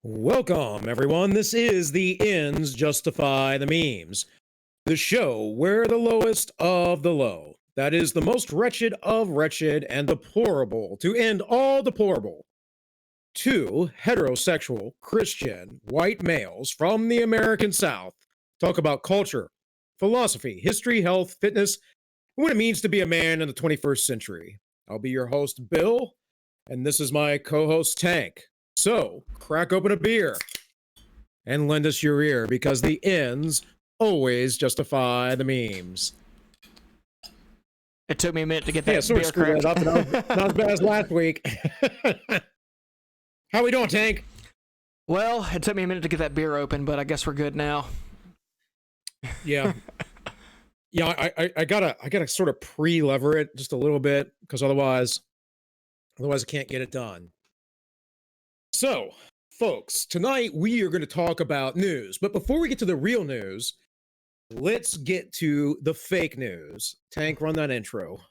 Welcome, everyone. This is The Ends Justify the Memes, the show where the lowest of the low, that is the most wretched of wretched and deplorable, to end all deplorable, two heterosexual Christian white males from the American South talk about culture, philosophy, history, health, fitness, and what it means to be a man in the 21st century. I'll be your host, Bill, and this is my co-host, Tank. So, crack open a beer and lend us your ear because the ends always justify the memes. It took me a minute to get that Yeah, sort beer of screwed correct. that up. Not as bad as last week. How we doing, Tank? Well, it took me a minute to get that beer open, but I guess we're good now. Yeah. Yeah, I gotta sort of pre-lever it just a little bit because otherwise I can't get it done. So, folks, tonight we are going to talk about news. But before we get to the real news, let's get to the fake news. Tank, run that intro.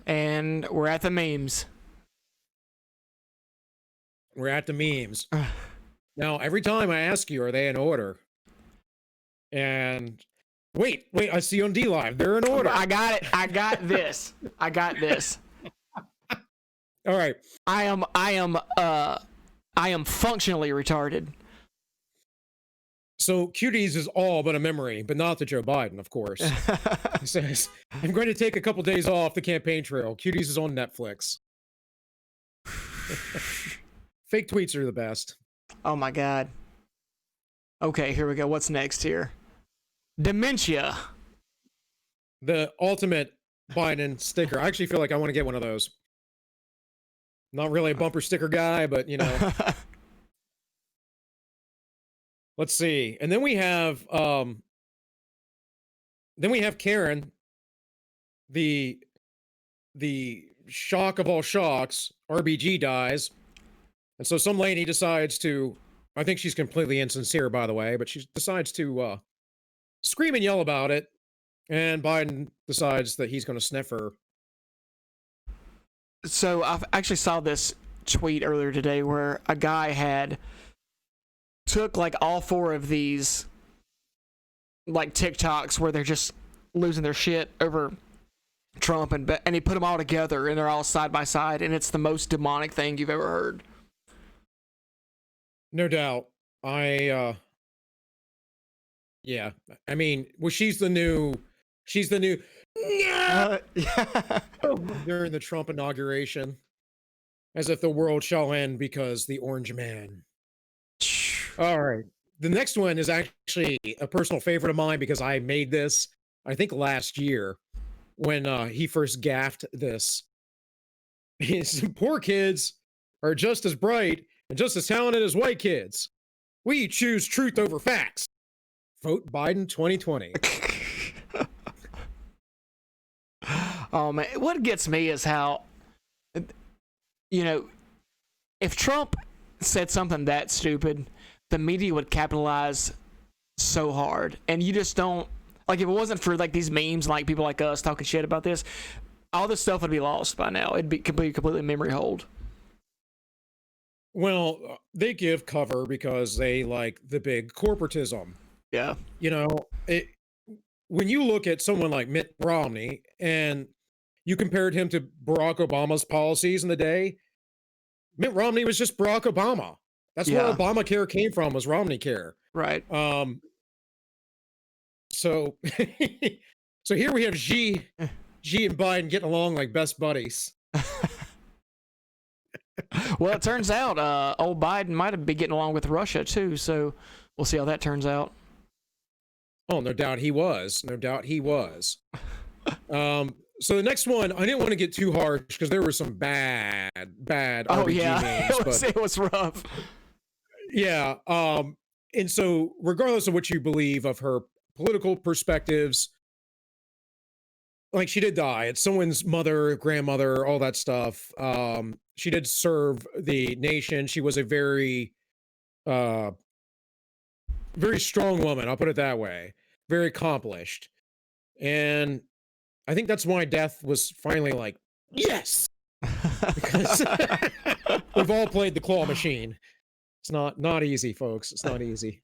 And we're at the memes. We're at the memes. Now, every time I ask you, are they in order? And wait, I see on D Live, they're in order. I got it. I got this. I got this. All right. I am functionally retarded. So Cuties is all but a memory, but not to Joe Biden, of course. He says, I'm going to take a couple days off the campaign trail. Cuties is on Netflix. Fake tweets are the best. Oh my god. Okay, here we go. What's next here? Dementia. The ultimate Biden sticker. I actually feel like I want to get one of those. Not really a bumper sticker guy, but you know. Let's see. And then we have Karen, the shock of all shocks. RBG dies. And so some lady decides to, I think she's completely insincere, by the way, but she decides to scream and yell about it. And Biden decides that he's going to sniff her. So I actually saw this tweet earlier today where a guy had took like all four of these like TikToks where they're just losing their shit over Trump and he put them all together and they're all side by side and it's the most demonic thing you've ever heard. No doubt. Yeah. I mean, well, she's the new Yeah. during the Trump inauguration, as if the world shall end because the orange man. All right. The next one is actually a personal favorite of mine because I made this, I think, last year when he first gaffed this. Some poor kids are just as bright and just as talented as white kids. We choose truth over facts. Vote Biden 2020. Oh man, what gets me is how, you know, if Trump said something that stupid, the media would capitalize so hard, and you just don't, like, if it wasn't for like these memes, like people like us talking shit about this, all this stuff would be lost by now. It'd be completely memory hold. Well, they give cover because they like the big corporatism. Yeah. You know, when you look at someone like Mitt Romney and you compared him to Barack Obama's policies in the day, Mitt Romney was just Barack Obama. That's where Obamacare came from, was Romney Care. Right. So so here we have Xi and Biden getting along like best buddies. Well, it turns out old Biden might have been getting along with Russia too, so we'll see how that turns out. Oh, no doubt he was. No doubt he was. So the next one, I didn't want to get too harsh because there were some bad Oh RBG yeah, names, it was rough. Yeah. And so regardless of what you believe of her political perspectives, like, she did die. It's someone's mother, grandmother, all that stuff. She did serve the nation. She was a very uh, very strong woman. I'll put it that way. Very accomplished, and I think that's why Death was finally like, yes, because we've all played the claw machine. It's not easy, folks. It's not easy.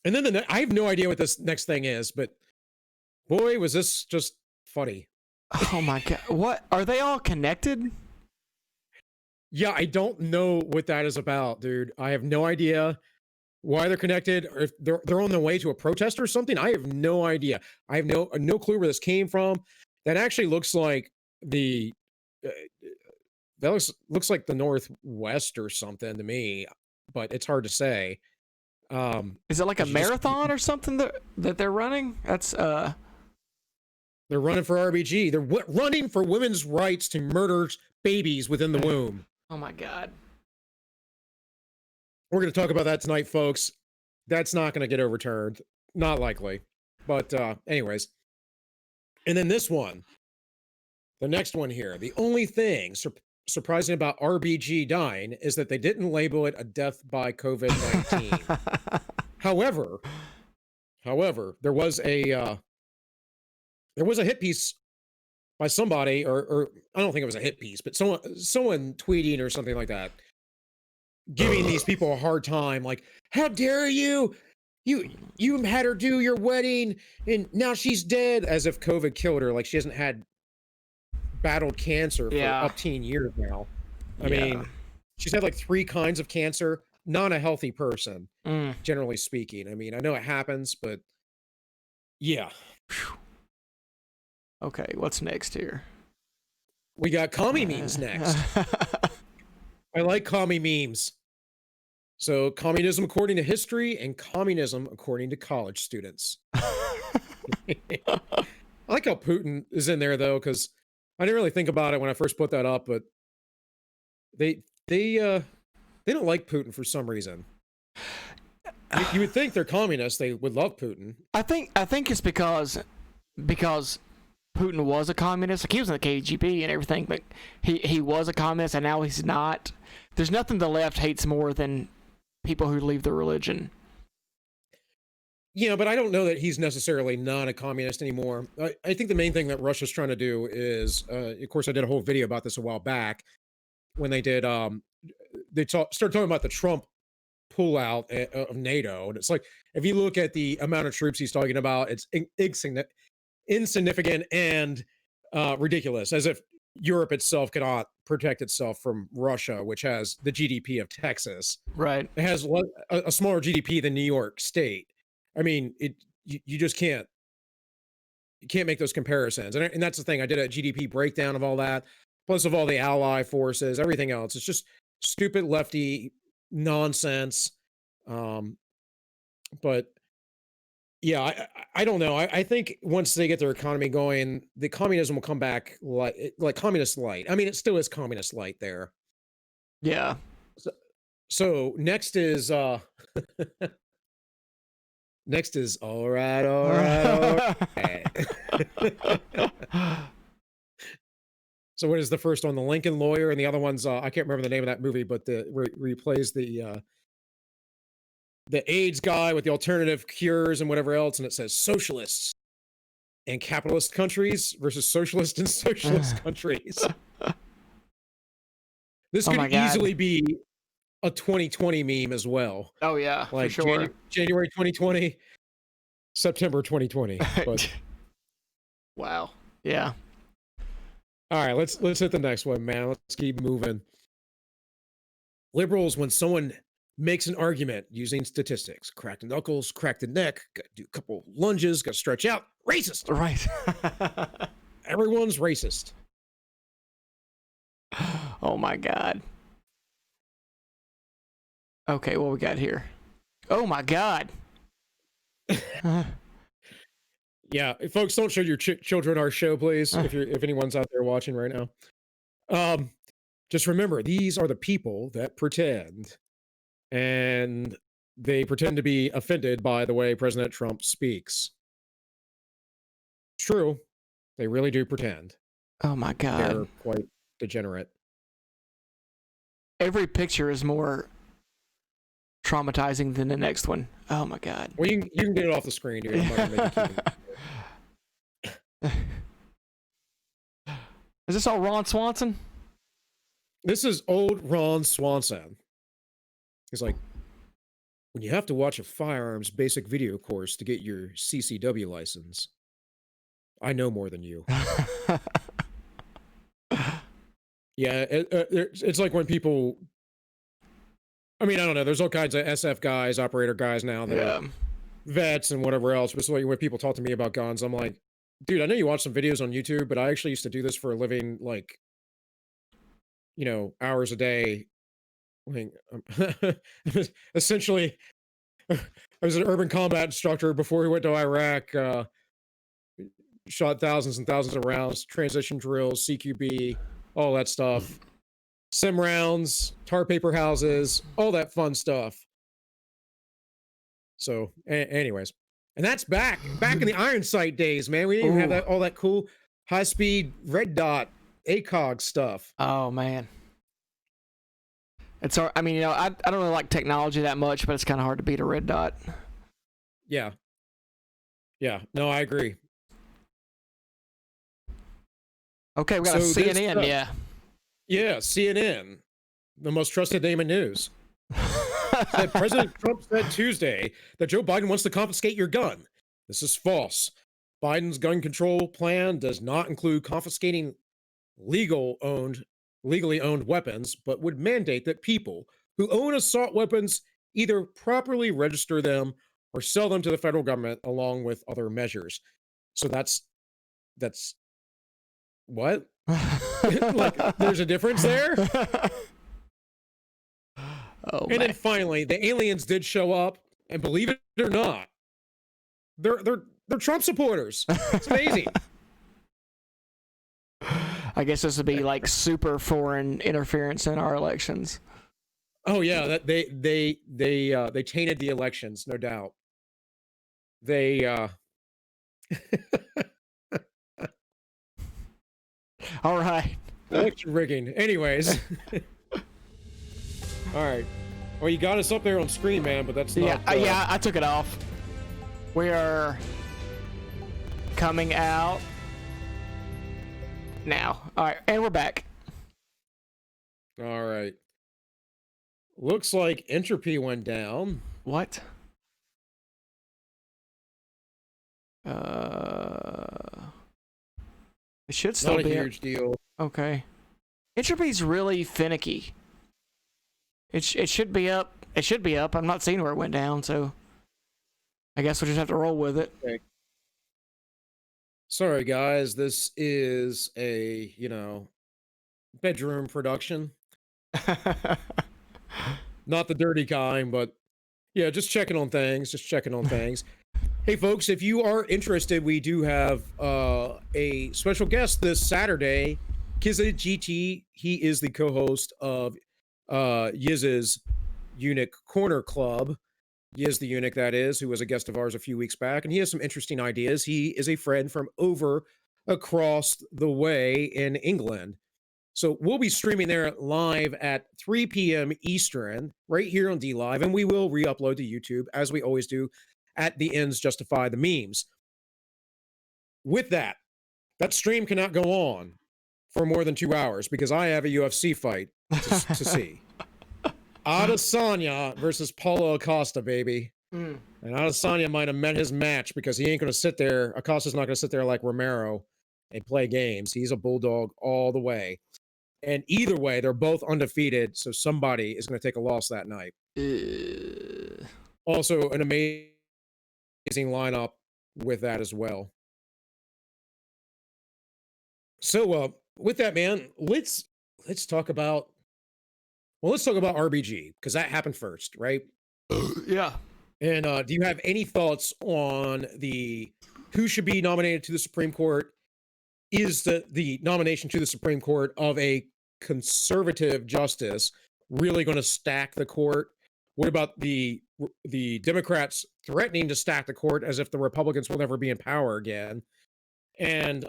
And then I have no idea what this next thing is, but boy, was this just funny. Oh my god. What? Are they all connected? Yeah, I don't know what that is about, dude. I have no idea why they're connected, or if they're on their way to a protest or something. I have no idea. I have no clue where this came from. That actually looks like the uh, that looks like the Northwest or something to me, but it's hard to say. Is it like a 'cause you just- marathon or something that they're running? That's they're running for RBG. They're running for women's rights to murder babies within the womb. Oh my god. We're going to talk about that tonight, folks. That's not going to get overturned. Not likely. But anyways. And then this one. The next one here. The only thing surprising about RBG dying is that they didn't label it a death by COVID-19. However, there was a hit piece by somebody, or I don't think it was a hit piece, but someone tweeting or something like that, giving these people a hard time, like, how dare you? You had her do your wedding and now she's dead, as if COVID killed her, like she hasn't battled cancer for up 10 years now. I mean, she's had like 3 kinds of cancer, not a healthy person, generally speaking. I mean, I know it happens, but yeah. Okay, what's next here? We got commie memes next. I like commie memes. So, communism according to history and communism according to college students. I like how Putin is in there, though, because I didn't really think about it when I first put that up, but they don't like Putin for some reason. You would think they're communists; they would love Putin. I think it's because Putin was a communist. Like, he was in the KGB and everything, but he was a communist and now he's not. There's nothing the left hates more than people who leave the religion. Yeah, but I don't know that he's necessarily not a communist anymore. I think the main thing that Russia's trying to do is, of course, I did a whole video about this a while back when they did, started talking about the Trump pullout of NATO. And it's like, if you look at the amount of troops he's talking about, it's insignificant and ridiculous, as if Europe itself cannot protect itself from Russia, which has the GDP of Texas. Right. It has a smaller GDP than New York State. I mean, you just can't make those comparisons. And that's the thing. I did a GDP breakdown of all that, plus of all the ally forces, everything else. It's just stupid lefty nonsense. But yeah, I don't know. I think once they get their economy going, the communism will come back like communist light. I mean, it still is communist light there. Yeah. So next is all right. So what is the first one? The Lincoln Lawyer, and the other one's I can't remember the name of that movie, but where he plays the AIDS guy with the alternative cures and whatever else, and it says socialists and capitalist countries versus socialist and socialist countries. This could easily be a 2020 meme as well. Oh yeah, like for sure. January 2020, September 2020. But wow. Yeah. All right, let's hit the next one, man. Let's keep moving. Liberals, when someone makes an argument using statistics, crack the knuckles, crack the neck, got to do a couple lunges, got to stretch out. Racist. Right. Everyone's racist. Oh my God. Okay, what we got here? Oh my God. Yeah, folks, don't show your children our show, please. If anyone's out there watching right now, just remember, these are the people that pretend, and they pretend to be offended by the way President Trump speaks. It's true, they really do pretend. Oh my God. They're quite degenerate. every picture is more traumatizing than the next one. Oh my god. Well, you can get it off the screen, dude. I'm not gonna make you keep it. Is this all Ron Swanson? This is old Ron Swanson. He's like, when you have to watch a firearms basic video course to get your CCW license, I know more than you. Yeah, it's like when people. I mean, I don't know. There's all kinds of SF guys, operator guys now that are vets and whatever else. But so when people talk to me about guns, I'm like, dude, I know you watch some videos on YouTube, but I actually used to do this for a living, like, hours a day. Essentially, I was an urban combat instructor before we went to Iraq. Shot thousands and thousands of rounds, transition drills, CQB, all that stuff. Sim rounds, tar paper houses, all that fun stuff. So, anyways, and that's back in the Iron Sight days, man. We didn't even have all that cool high-speed red dot ACOG stuff. Oh man, it's hard. I mean, I don't really like technology that much, but it's kind of hard to beat a red dot. Yeah. No, I agree. Okay, we got a CNN. Yeah, CNN, the most trusted name in news. Said President Trump said Tuesday that Joe Biden wants to confiscate your gun. This is false. Biden's gun control plan does not include confiscating legally owned weapons, but would mandate that people who own assault weapons either properly register them or sell them to the federal government along with other measures. So that's what? Like, there's a difference there. And then finally, the aliens did show up, and believe it or not, they're Trump supporters. It's amazing. I guess this would be like super foreign interference in our elections. Oh yeah, that they tainted the elections, no doubt. All right. Election rigging. Anyways. All right. Well, you got us up there on screen, man, but that's not... Yeah, I took it off. We are coming out now. All right, and we're back. All right. Looks like entropy went down. What? It should still be a huge deal. Okay. Entropy's really finicky. It should be up. It should be up. I'm not seeing where it went down, so I guess we'll just have to roll with it. Okay. Sorry, guys. This is a, bedroom production. Not the dirty kind, but yeah, just checking on things. Hey, folks, if you are interested, we do have a special guest this Saturday. Kizza GT, he is the co-host of Yiz's Eunuch Corner Club. Yiz the Eunuch, that is, who was a guest of ours a few weeks back, and he has some interesting ideas. He is a friend from over across the way in England. So we'll be streaming there live at 3 p.m. Eastern, right here on DLive, and we will re-upload to YouTube, as we always do, at The Ends Justify the Memes. With that stream cannot go on for more than 2 hours, because I have a UFC fight to see. Adesanya versus Paulo Acosta, baby. And Adesanya might have met his match, because he ain't going to sit there. Acosta's not going to sit there like Romero and play games. He's a bulldog all the way. And either way, they're both undefeated, so somebody is going to take a loss that night. Also, an amazing lineup with that as well. So, with that, man, let's talk about RBG, because that happened first, right? Yeah. And do you have any thoughts on who should be nominated to the Supreme Court? Is the nomination to the Supreme Court of a conservative justice really going to stack the court? What about the Democrats threatening to stack the court as if the Republicans will never be in power again? And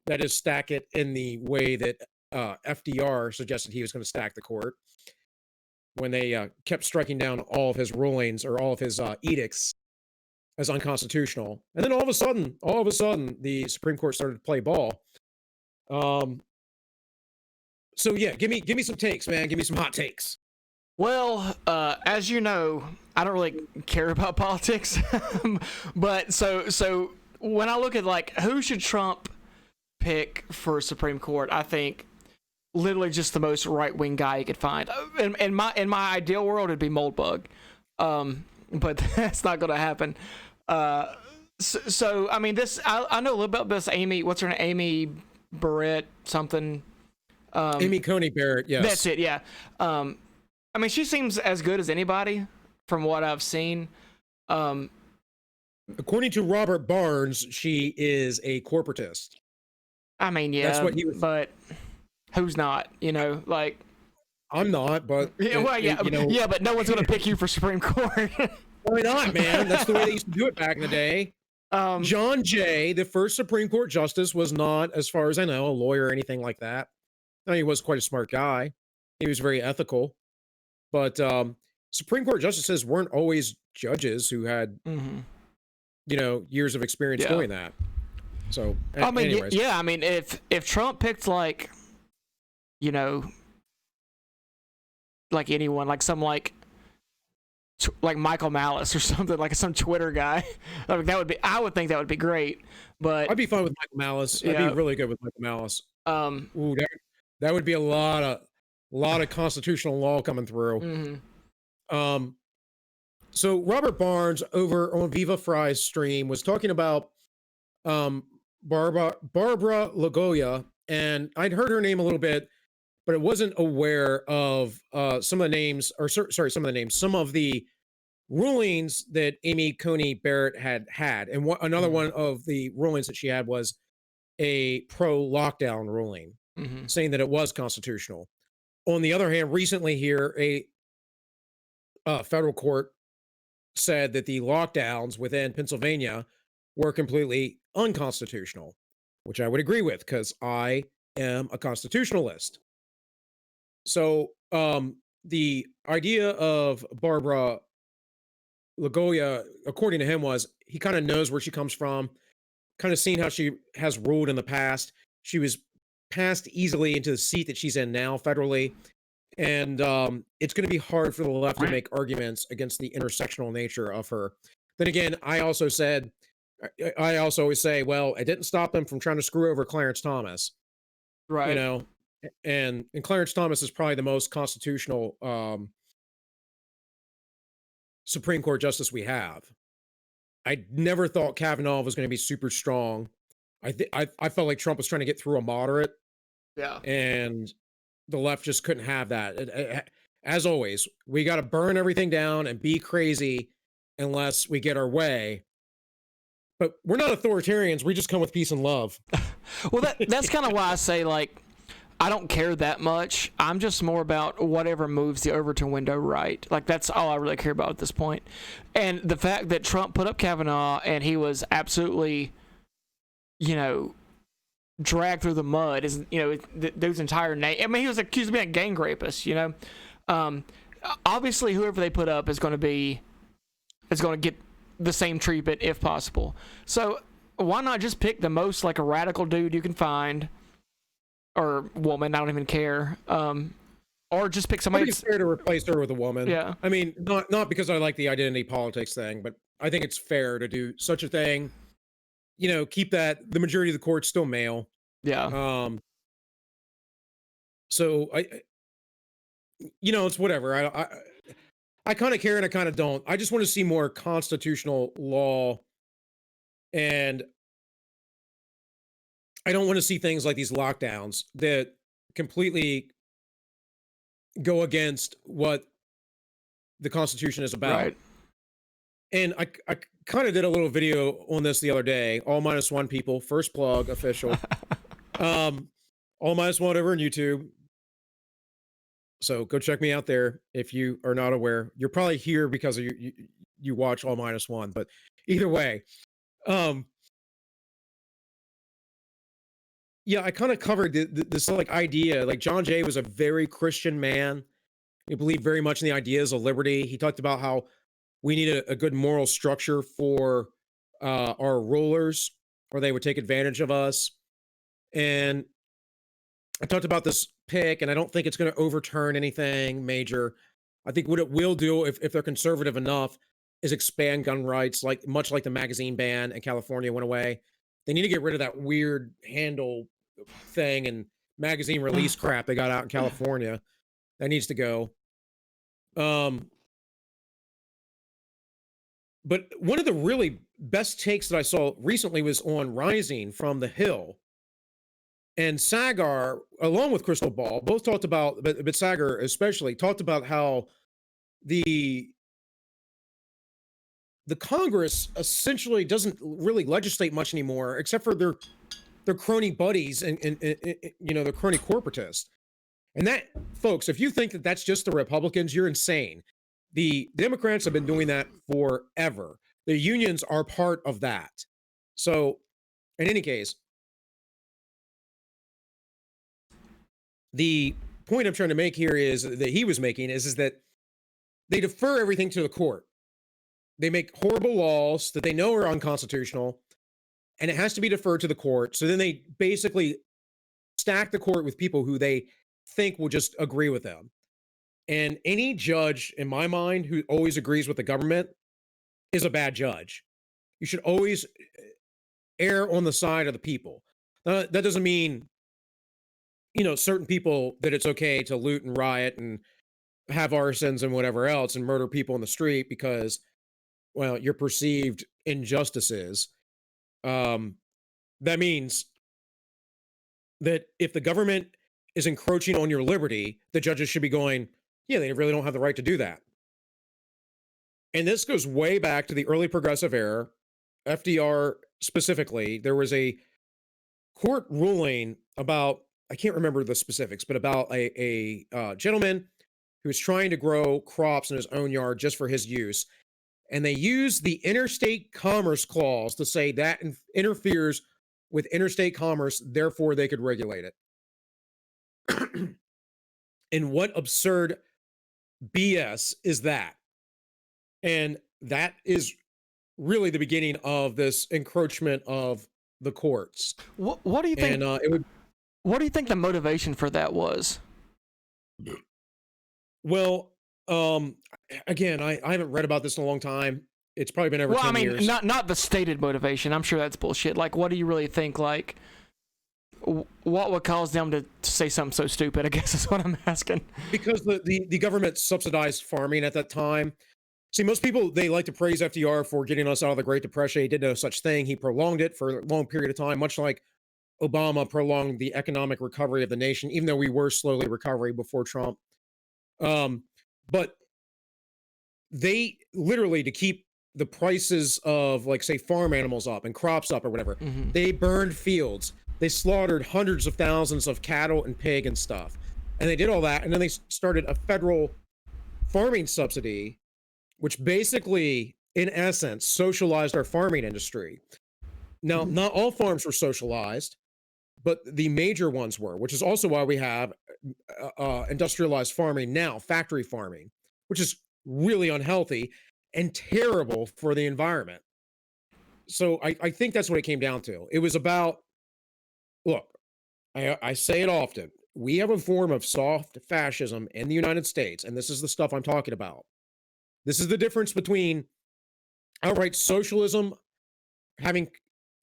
that is, stack it in the way that FDR suggested he was going to stack the court. when they kept striking down all of his rulings or all of his edicts as unconstitutional. And then all of a sudden, the Supreme Court started to play ball. So yeah, give me some takes, man. Give me some hot takes. Well, as you know, I don't really care about politics, but so when I look at like who should Trump pick for Supreme Court, I think literally just the most right wing guy you could find. In my ideal world, it'd be Moldbug, but that's not going to happen. So I mean, this I know a little bit about this Amy. What's her name? Amy Barrett something. Amy Coney Barrett. Yes, that's it. Yeah. I mean, she seems as good as anybody from what I've seen. According to Robert Barnes, she is a corporatist. I mean, yeah, that's what he was. But who's not? You know, like I'm not, but yeah, but no one's gonna pick you for Supreme Court. Why not, man? That's the way they used to do it back in the day. John Jay, the first Supreme Court justice, was not, as far as I know, a lawyer or anything like that. I mean, he was quite a smart guy. He was very ethical. But Supreme Court justices weren't always judges who had, years of experience doing that. So, I mean, anyways. yeah, I mean, if Trump picked like anyone, like some like Michael Malice or something, like some Twitter guy, like I would think that would be great. But I'd be fine with Michael Malice. I'd be really good with Michael Malice. Ooh, that would be a lot of constitutional law coming through. So Robert Barnes over on Viva Fry's stream was talking about Barbara Lagoya, and I'd heard her name a little bit, but I wasn't aware of some of the rulings that Amy Coney Barrett had. And another one of the rulings that she had was a pro-lockdown ruling, saying that it was constitutional. On the other hand, recently here, a federal court said that the lockdowns within Pennsylvania were completely unconstitutional, which I would agree with because I am a constitutionalist. So the idea of Barbara Lagoya, according to him, was he kind of knows where she comes from, kind of seen how she has ruled in the past. She was passed easily into the seat that she's in now federally. And it's going to be hard for the left to make arguments against the intersectional nature of her. Then again, I also always say, well, it didn't stop them from trying to screw over Clarence Thomas. Right. You know, and Clarence Thomas is probably the most constitutional Supreme Court justice we have. I never thought Kavanaugh was going to be super strong. I felt like Trump was trying to get through a moderate. Yeah. And the left just couldn't have that. As always, we got to burn everything down and be crazy unless we get our way. But we're not authoritarians. We just come with peace and love. Well, that's kind of why I say, like, I don't care that much. I'm just more about whatever moves the Overton window right. Like, that's all I really care about at this point. And the fact that Trump put up Kavanaugh and he was absolutely, dragged through the mud is, dude's entire name. I mean, he was accused of being a gang rapist, Obviously, whoever they put up is going to get the same treatment if possible. So why not just pick the most like a radical dude you can find, or woman? I don't even care. Or just pick somebody. I think it's fair to replace her with a woman. Yeah. I mean, not because I like the identity politics thing, but I think it's fair to do such a thing. Keep the majority of the court still male. Yeah. So it's whatever. I kind of care and I kind of don't. I just want to see more constitutional law, and I don't want to see things like these lockdowns that completely go against what the Constitution is about. Right. And I kind of did a little video on this the other day. All minus one people, first plug official. All minus one over on YouTube. So go check me out there if you are not aware. You're probably here because you watch All Minus One, but either way, yeah, I kind of covered this like idea. Like John Jay was a very Christian man, He believed very much in the ideas of liberty. He talked about how we need a good moral structure for our rulers, or they would take advantage of us. And I talked about this pick, and I don't think it's going to overturn anything major. I think what it will do, if they're conservative enough, is expand gun rights, like much like the magazine ban in California went away. They need to get rid of that weird handle thing and magazine release crap they got out in California. That needs to go. But one of the really best takes that I saw recently was on Rising from the Hill. And Sagar, along with Crystal Ball, both talked about, but Sagar especially talked about how the Congress essentially doesn't really legislate much anymore, except for their crony buddies and their crony corporatists. And that, folks, if you think that that's just the Republicans, you're insane. The Democrats have been doing that forever. The unions are part of that. So, in any case, the point I'm trying to make here is that he was making is that they defer everything to the court. They make horrible laws that they know are unconstitutional, and it has to be deferred to the court. So then they basically stack the court with people who they think will just agree with them. And any judge, in my mind, who always agrees with the government is a bad judge. You should always err on the side of the people. That doesn't mean, certain people that it's okay to loot and riot and have arsons and whatever else and murder people in the street because, well, your perceived injustices. That means that if the government is encroaching on your liberty, the judges should be going, yeah, they really don't have the right to do that. And this goes way back to the early progressive era, FDR specifically. There was a court ruling about, I can't remember the specifics, but about a gentleman who was trying to grow crops in his own yard just for his use. And they used the interstate commerce clause to say that interferes with interstate commerce, therefore they could regulate it. And what absurd BS is that? And that is really the beginning of this encroachment of the courts. What do you think? And what do you think the motivation for that was? Well, again, I haven't read about this in a long time. It's probably been over 10 years. Not the stated motivation. I'm sure that's bullshit. Like, what do you really think? Like, what would cause them to say something so stupid? I guess is what I'm asking. Because the government subsidized farming at that time. See, most people, they like to praise FDR for getting us out of the Great Depression. He did no such thing. He prolonged it for a long period of time, much like Obama prolonged the economic recovery of the nation, even though we were slowly recovering before Trump. But they literally, to keep the prices of, like, say, farm animals up and crops up or whatever, they burned fields. They slaughtered hundreds of thousands of cattle and pig and stuff. And they did all that. And then they started a federal farming subsidy, which basically, in essence, socialized our farming industry. Now, not all farms were socialized, but the major ones were, which is also why we have industrialized farming now, factory farming, which is really unhealthy and terrible for the environment. So I think that's what it came down to. It was about, look, I say it often, we have a form of soft fascism in the United States, and this is the stuff I'm talking about. This is the difference between outright socialism, having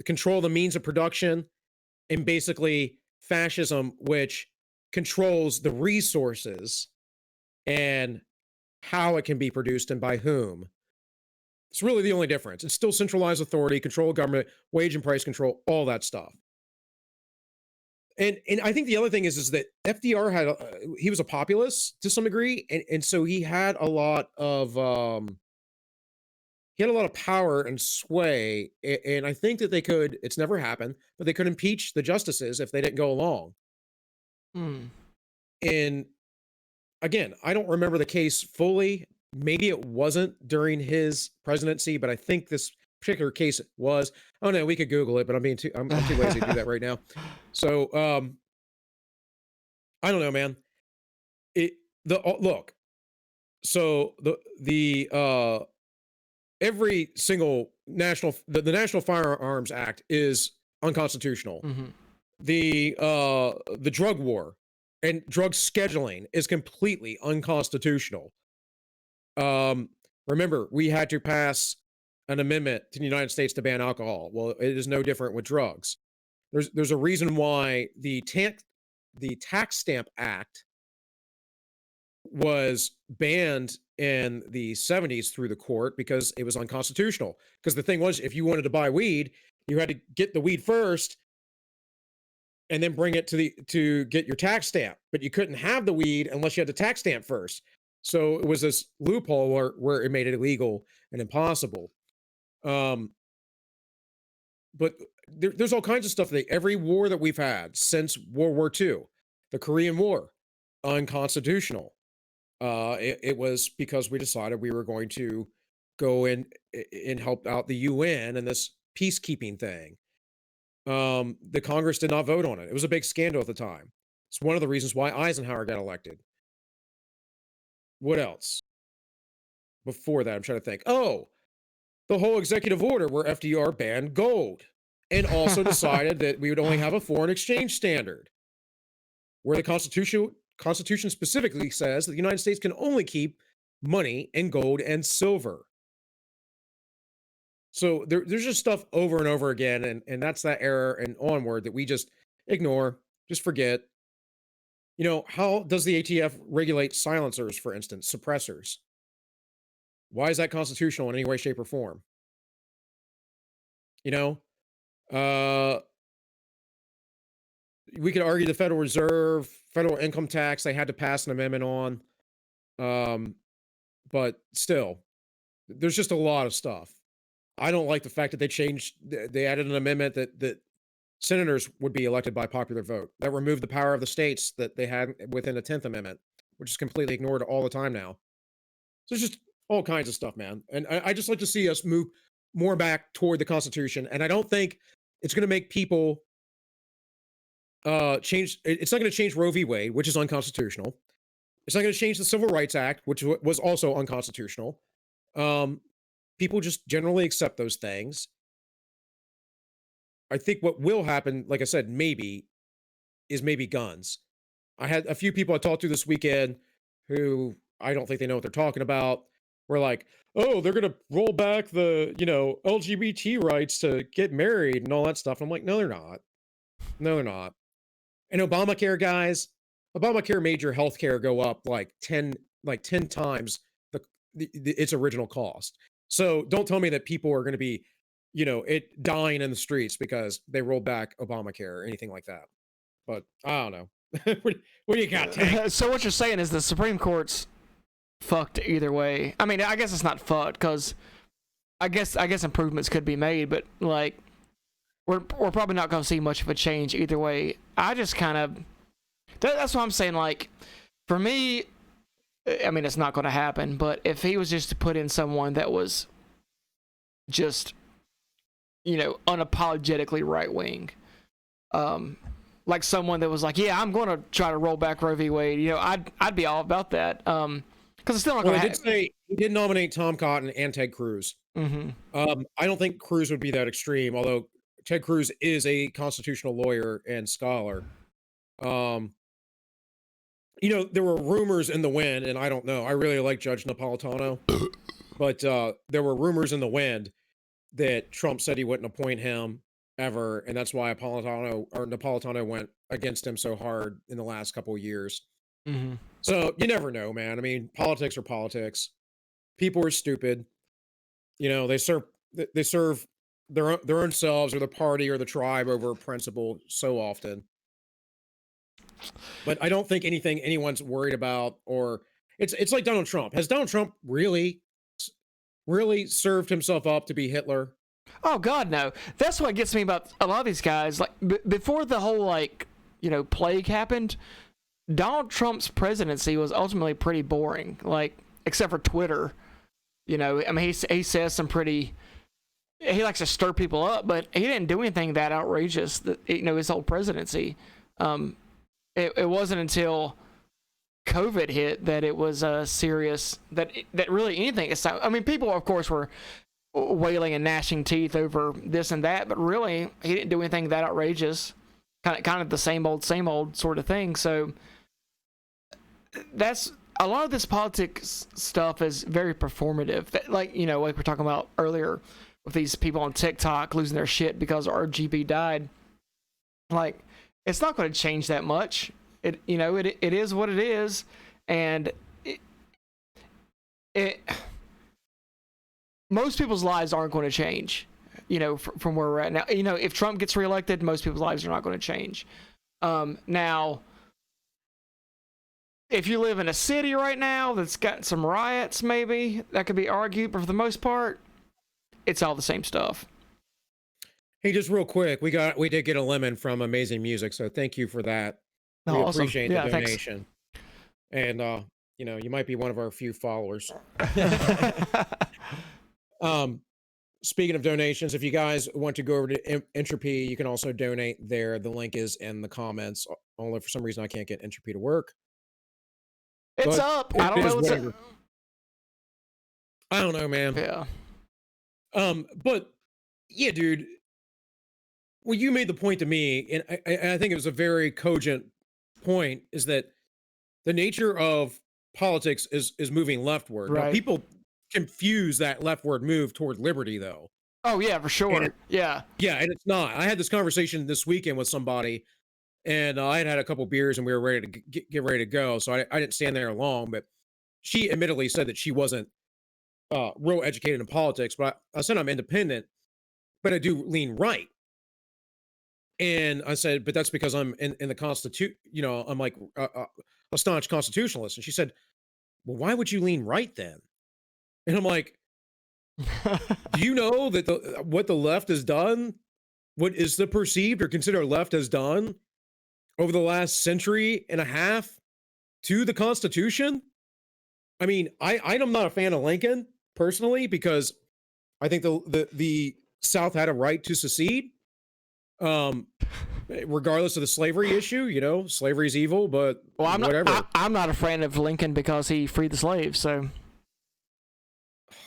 control of the means of production, and basically fascism, which controls the resources and how it can be produced and by whom. It's really the only difference. It's still centralized authority, control of government, wage and price control, all that stuff. And I think the other thing is that FDR had he was a populist to some degree, and so he had a lot of power and sway, and I think that they could. It's never happened, but they could impeach the justices if they didn't go along. And again, I don't remember the case fully. Maybe it wasn't during his presidency, but I think this particular case was. Oh no, we could Google it, but I'm too lazy to do that right now. So I don't know, man. Look, So every single the National Firearms Act is unconstitutional. Mm-hmm. The drug war and drug scheduling is completely unconstitutional. Remember, we had to pass an amendment to the United States to ban alcohol. Well, it is no different with drugs. There's a reason why the Tax Stamp Act was banned in the 70s through the court because it was unconstitutional. Because the thing was, if you wanted to buy weed, you had to get the weed first and then bring it to get your tax stamp. But you couldn't have the weed unless you had the tax stamp first. So it was this loophole where it made it illegal and impossible. But there's all kinds of stuff that every war that we've had since World War II, the Korean War, unconstitutional. It was because we decided we were going to go in and help out the UN and this peacekeeping thing. The Congress did not vote on it. It was a big scandal at the time. It's one of the reasons why Eisenhower got elected. What else? Before that, I'm trying to think. Oh, the whole executive order where FDR banned gold and also decided that we would only have a foreign exchange standard, where the Constitution specifically says that the United States can only keep money and gold and silver. So there's just stuff over and over again, and that's that era and onward that we just ignore, just forget. You know, how does the ATF regulate silencers, for instance, suppressors? Why is that constitutional in any way, shape, or form? You know, we could argue the Federal Reserve, federal income tax, they had to pass an amendment on. But still, there's just a lot of stuff. I don't like the fact that they added an amendment that senators would be elected by popular vote. That removed the power of the states that they had within the 10th Amendment, which is completely ignored all the time now. So there's just all kinds of stuff, man. And I just like to see us move more back toward the Constitution. And I don't think it's going to make people change. It's not going to change Roe v. Wade, which is unconstitutional. It's not going to change the Civil Rights Act, which was also unconstitutional. People just generally accept those things. I think what will happen, like I said, maybe guns. I had a few people I talked to this weekend who I don't think they know what they're talking about. We're like, oh, they're going to roll back the, LGBT rights to get married and all that stuff. I'm like, no, they're not. No, they're not. And Obamacare, guys, Obamacare made your health care go up like 10 times its original cost. So don't tell me that people are going to be, dying in the streets because they rolled back Obamacare or anything like that. But I don't know. what do you got, Tank? So what you're saying is the Supreme Court's fucked either way. I mean, I guess it's not fucked because I guess improvements could be made, but like we're probably not going to see much of a change either way. I just kind of that's what I'm saying. Like for me, I mean, it's not going to happen. But if he was just to put in someone that was just unapologetically right wing, like someone that was like, yeah, I'm going to try to roll back Roe v. Wade. I'd be all about that. Because it's still not going to happen. He did nominate Tom Cotton and Ted Cruz. Mm-hmm. I don't think Cruz would be that extreme, although Ted Cruz is a constitutional lawyer and scholar. There were rumors in the wind, and I don't know. I really like Judge Napolitano, but there were rumors in the wind that Trump said he wouldn't appoint him ever, and that's why Napolitano went against him so hard in the last couple of years. Mm-hmm. So you never know, man. I mean, politics are politics. People are stupid. They serve their own selves or the party or the tribe over a principle so often. But I don't think anyone's worried about, or it's like Donald Trump. Has Donald Trump really served himself up to be Hitler? Oh God, no. That's what gets me about a lot of these guys. Like before the whole plague happened, Donald Trump's presidency was ultimately pretty boring. Like except for Twitter, I mean he says some pretty. He likes to stir people up, but he didn't do anything that outrageous. His whole presidency. It wasn't until COVID hit that it was serious, that really anything. I mean, people, of course, were wailing and gnashing teeth over this and that, but really, he didn't do anything that outrageous. Kind of the same old sort of thing. So that's a lot of this politics stuff is very performative. Like we're talking about earlier with these people on TikTok losing their shit because RGB died. Like, it's not going to change that much. It is what it is, and most people's lives aren't going to change. From where we're at now. If Trump gets reelected, most people's lives are not going to change. Now, if you live in a city right now that's got some riots, maybe that could be argued, but for the most part, it's all the same stuff. Hey, just real quick, we did get a lemon from Amazing Music, so thank you for that. We awesome. Appreciate the Thanks. donation. And you might be one of our few followers. Speaking of donations, if you guys want to go over to Entropy, you can also donate there. The link is in the comments. Only for some reason I can't get Entropy to work. It's up. I don't know what's up. I don't know, man. Yeah. But yeah, dude. Well, you made the point to me, and I think it was a very cogent point, is that the nature of politics is moving leftward. Right. Now, people confuse that leftward move toward liberty, though. Oh yeah, for sure. Yeah, and it's not. I had this conversation this weekend with somebody, and I had a couple beers, and we were ready to get ready to go. So I didn't stand there long, but she admittedly said that she wasn't real educated in politics. But I said I'm independent, but I do lean right. And I said, but that's because I'm in the Constitution. I'm like a staunch constitutionalist. And she said, well, why would you lean right then? And I'm like, do you know that what the left has done, what is the perceived or considered left has done over the last century and a half to the Constitution? I mean, I'm not a fan of Lincoln personally, because I think the South had a right to secede, regardless of the slavery issue. Slavery is evil, but whatever. I'm not a fan of Lincoln because he freed the slaves. So.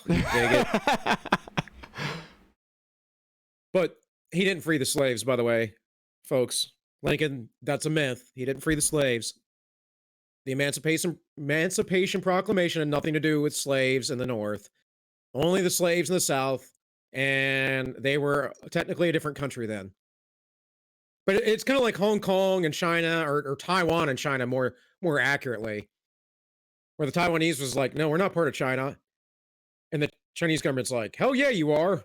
You dig it. But he didn't free the slaves, by the way, folks. Lincoln, that's a myth. He didn't free the slaves. The Emancipation Proclamation had nothing to do with slaves in the North. Only the slaves in the South, and they were technically a different country then. But it's kind of like Hong Kong and China, or Taiwan and China more accurately, where the Taiwanese was like, no, we're not part of China. And the Chinese government's like, hell yeah, you are.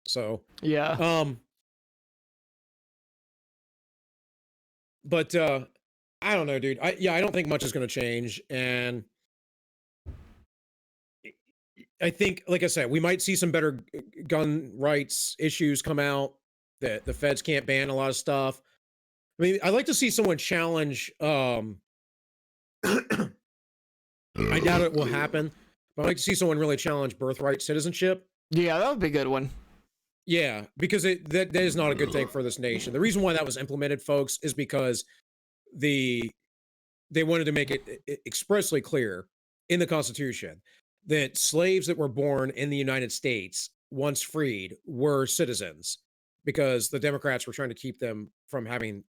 So yeah. But I don't know, dude. I don't think much is going to change, and I think, like I said, we might see some better gun rights issues come out. That the feds can't ban a lot of stuff. I mean, I'd like to see someone challenge. I doubt it will happen, but I'd like to see someone really challenge birthright citizenship. Yeah, that would be a good one. Yeah, because that is not a good thing for this nation. The reason why that was implemented, folks, is because they wanted to make it expressly clear in the Constitution that slaves that were born in the United States, once freed, were citizens, because the Democrats were trying to keep them from having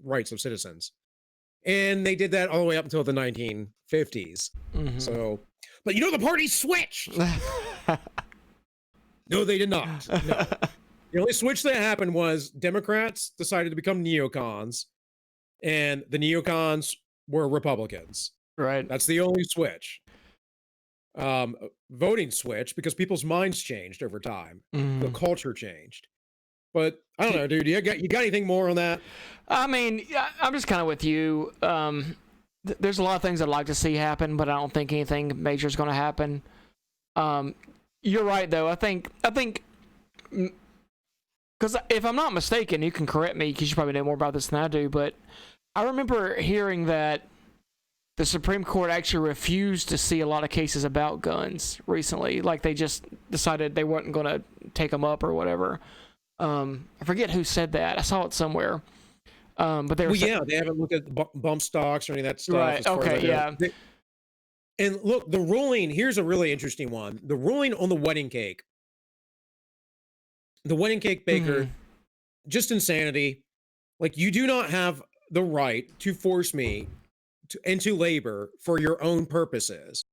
rights of citizens. And they did that all the way up until the 1950s. Mm-hmm. So, but the party switched. No, they did not. No. The only switch that happened was Democrats decided to become neocons, and the neocons were Republicans. Right. That's the only switch. Voting switch, because people's minds changed over time. Mm. The culture changed. But I don't know, dude. You got anything more on that? I mean, I'm just kind of with you. There's a lot of things I'd like to see happen, but I don't think anything major is going to happen. You're right, though. I think, because if I'm not mistaken, you can correct me because you probably know more about this than I do, but I remember hearing that the Supreme Court actually refused to see a lot of cases about guns recently. Like, they just decided they weren't going to take them up or whatever. I forget who said that. I saw it somewhere. But they were Well, yeah, they haven't looked at the bump stocks or any of that stuff. right. As far as Okay, I know. yeah. And look, the ruling, here's a really interesting one. The ruling on the wedding cake. The wedding cake baker, Mhm. just insanity. Like, you do not have the right to force me into labor for your own purposes.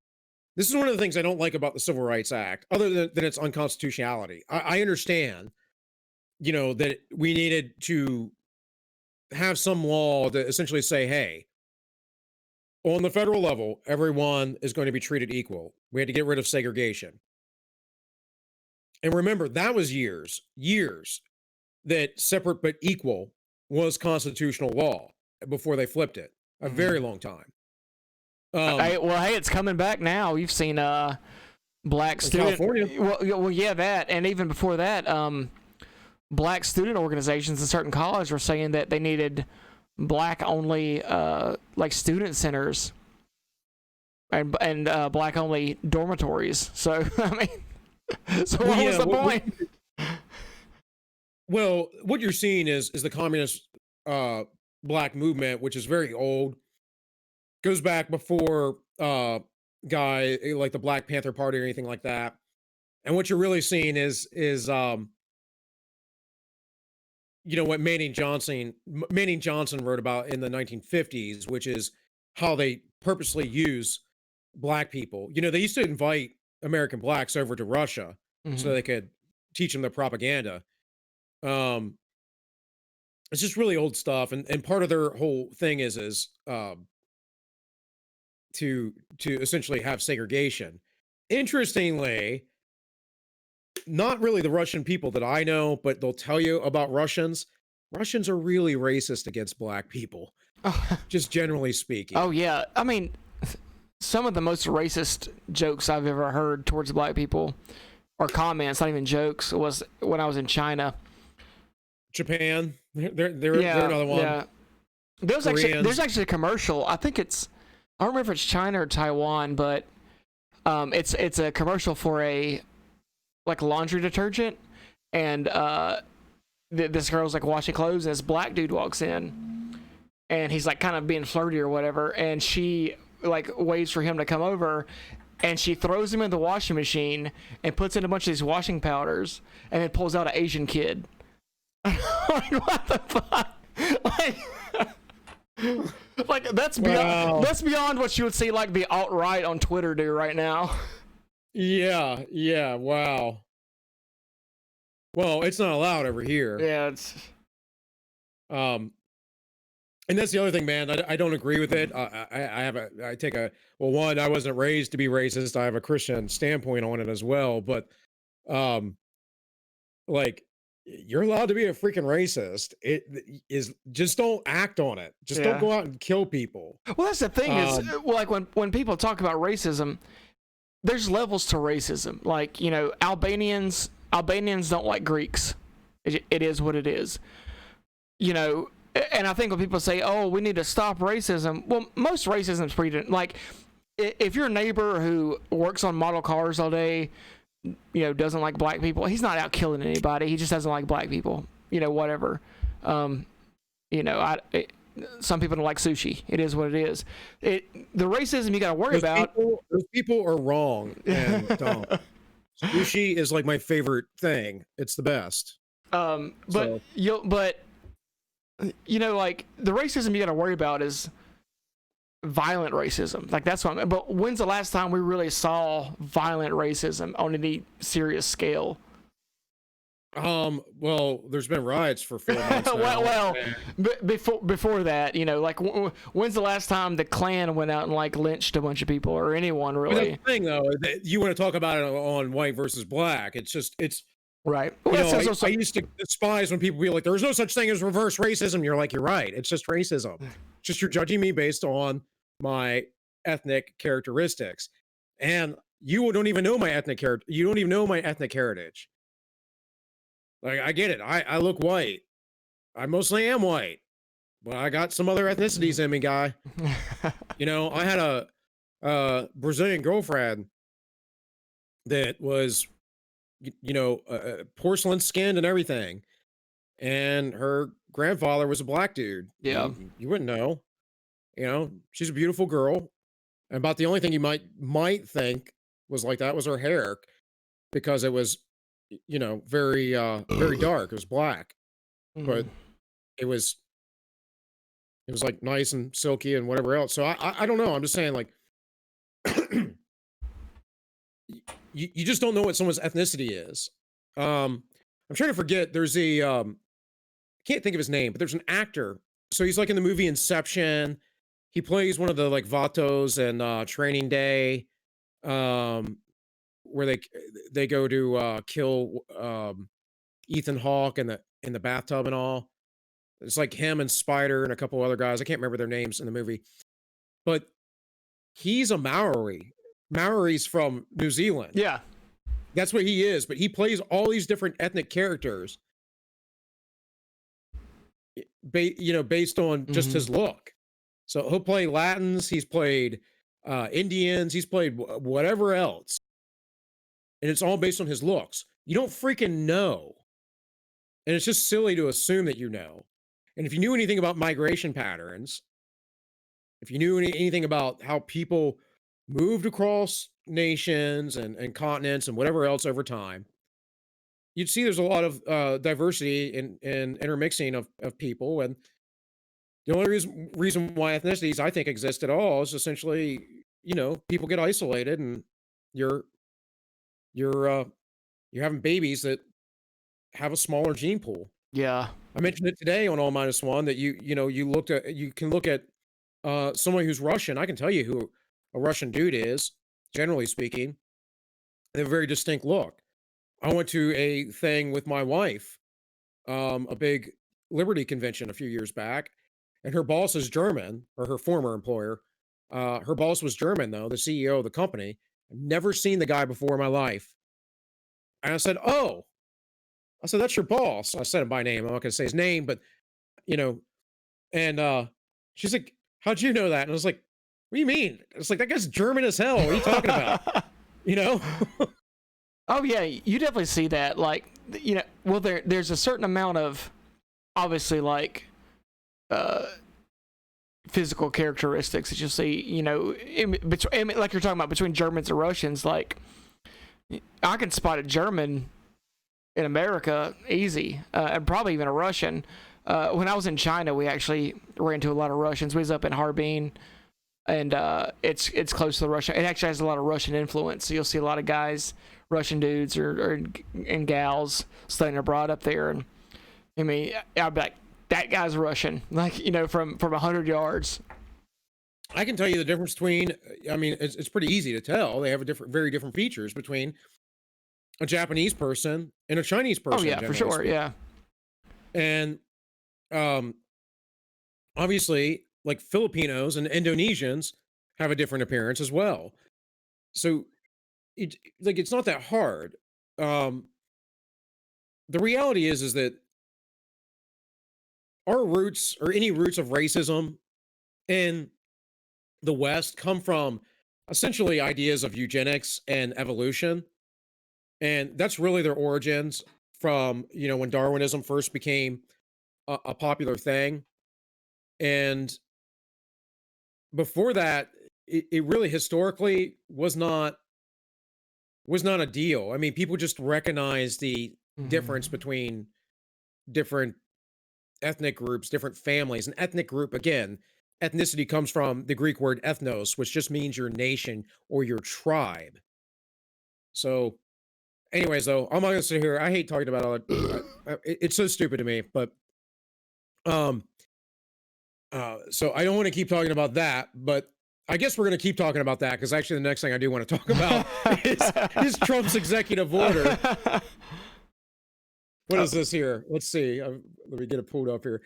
This is one of the things I don't like about the Civil Rights Act, other than its unconstitutionality. I understand, that we needed to have some law to essentially say, hey, on the federal level, everyone is going to be treated equal. We had to get rid of segregation. And remember, that was years that separate but equal was constitutional law before they flipped it. A very long time. Hey, it's coming back now. You've seen black student. California. Well, yeah, that, and even before that, black student organizations in certain colleges were saying that they needed black only like student centers and black only dormitories. So I mean, so what was the point? Well, what you're seeing is the communist black movement, which is very old, goes back before guy like the Black Panther Party or anything like that. And what you're really seeing is what Manning Johnson wrote about in the 1950s, which is how they purposely use black people. They used to invite American blacks over to Russia so they could teach them the propaganda. It's just really old stuff, and part of their whole thing is to essentially have segregation. Interestingly, not really the Russian people that I know, but they'll tell you about Russians. Russians are really racist against black people, just generally speaking. Oh yeah, I mean, some of the most racist jokes I've ever heard towards black people, or comments, not even jokes, was when I was in China. Japan, they're another one. Yeah, there's actually a commercial. I think I don't remember if it's China or Taiwan, but it's a commercial for a like laundry detergent, and this girl's like washing clothes, and this black dude walks in, and he's like kind of being flirty or whatever, and she like waits for him to come over, and she throws him in the washing machine and puts in a bunch of these washing powders, and then pulls out an Asian kid. Like, what the fuck? Like that's beyond what you would see like the alt-right on Twitter do right now. Yeah, wow. Well, it's not allowed over here. Yeah, it's and that's the other thing, man. I don't agree with it. I wasn't raised to be racist. I have a Christian standpoint on it as well, but like, you're allowed to be a freaking racist. It is, just don't act on it. Just don't go out and kill people. Well, that's the thing is, like when people talk about racism, there's levels to racism. Like, Albanians don't like Greeks. It is what it is. And I think when people say, "Oh, we need to stop racism," well, most racism is pretty like if your neighbor who works on model cars all day, doesn't like black people, he's not out killing anybody. He just doesn't like black people. Whatever. Some people don't like sushi. It is what it is. The racism you got to worry about. Those people are wrong and dumb. Sushi is like my favorite thing. It's the best. Like the racism you got to worry about is violent racism. Like that's what but when's the last time we really saw violent racism on any serious scale? Well, there's been riots for 4 months now. Before that, like when's the last time the Klan went out and like lynched a bunch of people, or anyone really? But that's the thing, though, you want to talk about it on white versus black. It's right. I used to despise when people be like, "There's no such thing as reverse racism." You're like, you're right. It's just racism. Just you're judging me based on my ethnic characteristics, and you don't even know my ethnic You don't even know my ethnic heritage. Like, I get it. I look white. I mostly am white, but I got some other ethnicities in me, guy. I had a Brazilian girlfriend that was, porcelain skinned and everything. And her grandfather was a black dude. Yeah. You wouldn't know. She's a beautiful girl. And about the only thing you might think was like that was her hair, because it was, very very dark. It was black, but Mhm. it was like nice and silky and whatever else. So I don't know. I'm just saying, like, you just don't know what someone's ethnicity is. I'm trying to forget. There's a can't think of his name, but there's an actor. So he's like in the movie Inception. He plays one of the like Vatos and Training Day, where they go to kill Ethan Hawke in the bathtub and all. It's like him and Spider and a couple other guys. I can't remember their names in the movie, but he's a Maori. Maori's from New Zealand. Yeah. That's what he is. But he plays all these different ethnic characters, based on just his look. So he'll play Latins. He's played Indians. He's played whatever else. And it's all based on his looks. You don't freaking know. And it's just silly to assume that you know. And if you knew anything about migration patterns, if you knew anything about how people moved across nations and continents and whatever else over time, you'd see there's a lot of diversity and intermixing of people. And the only reason why ethnicities, I think, exist at all is essentially, people get isolated, and you're having babies that have a smaller gene pool. Yeah. I mentioned it today on All Minus One that you can look at someone who's Russian. I can tell you who a Russian dude is, generally speaking. They have a very distinct look. I went to a thing with my wife, a big Liberty convention a few years back, and her boss is German, or her former employer. Her boss was German, though, the CEO of the company. I've never seen the guy before in my life. And I said, "Oh," I said, "that's your boss." I said him by name. I'm not going to say his name, but, and she's like, "How'd you know that?" And I was like, "What do you mean?" It's like, that guy's German as hell. What are you talking about? Oh yeah, you definitely see that. Like, well, there's a certain amount of, obviously, like, physical characteristics that you'll see. Like you're talking about between Germans and Russians. Like, I can spot a German in America easy, and probably even a Russian. When I was in China, we actually ran into a lot of Russians. We was up in Harbin, and it's close to the Russian. It actually has a lot of Russian influence. So you'll see a lot of guys, Russian dudes and gals studying abroad up there. And I mean, I'd be like, that guy's Russian, like, from 100 yards. I can tell you the difference between. I mean, it's pretty easy to tell. They have very different features between a Japanese person and a Chinese person. Oh yeah, for sure. Speaking. Yeah. And obviously, like, Filipinos and Indonesians have a different appearance as well. So it's not that hard. The reality is that our roots, or any roots of racism in the West, come from essentially ideas of eugenics and evolution. And that's really their origins from, when Darwinism first became a popular thing. And before that, it really historically was not a deal. I mean, people just recognized the difference between different ethnic groups, different families. An ethnic group, again, ethnicity comes from the Greek word ethnos, which just means your nation or your tribe. So, anyways, though, I'm not gonna sit here. I hate talking about all that. It's so stupid to me, but so I don't want to keep talking about that, but I guess we're going to keep talking about that, because actually the next thing I do want to talk about is Trump's executive order. What is this here? Let's see. Let me get it pulled up here.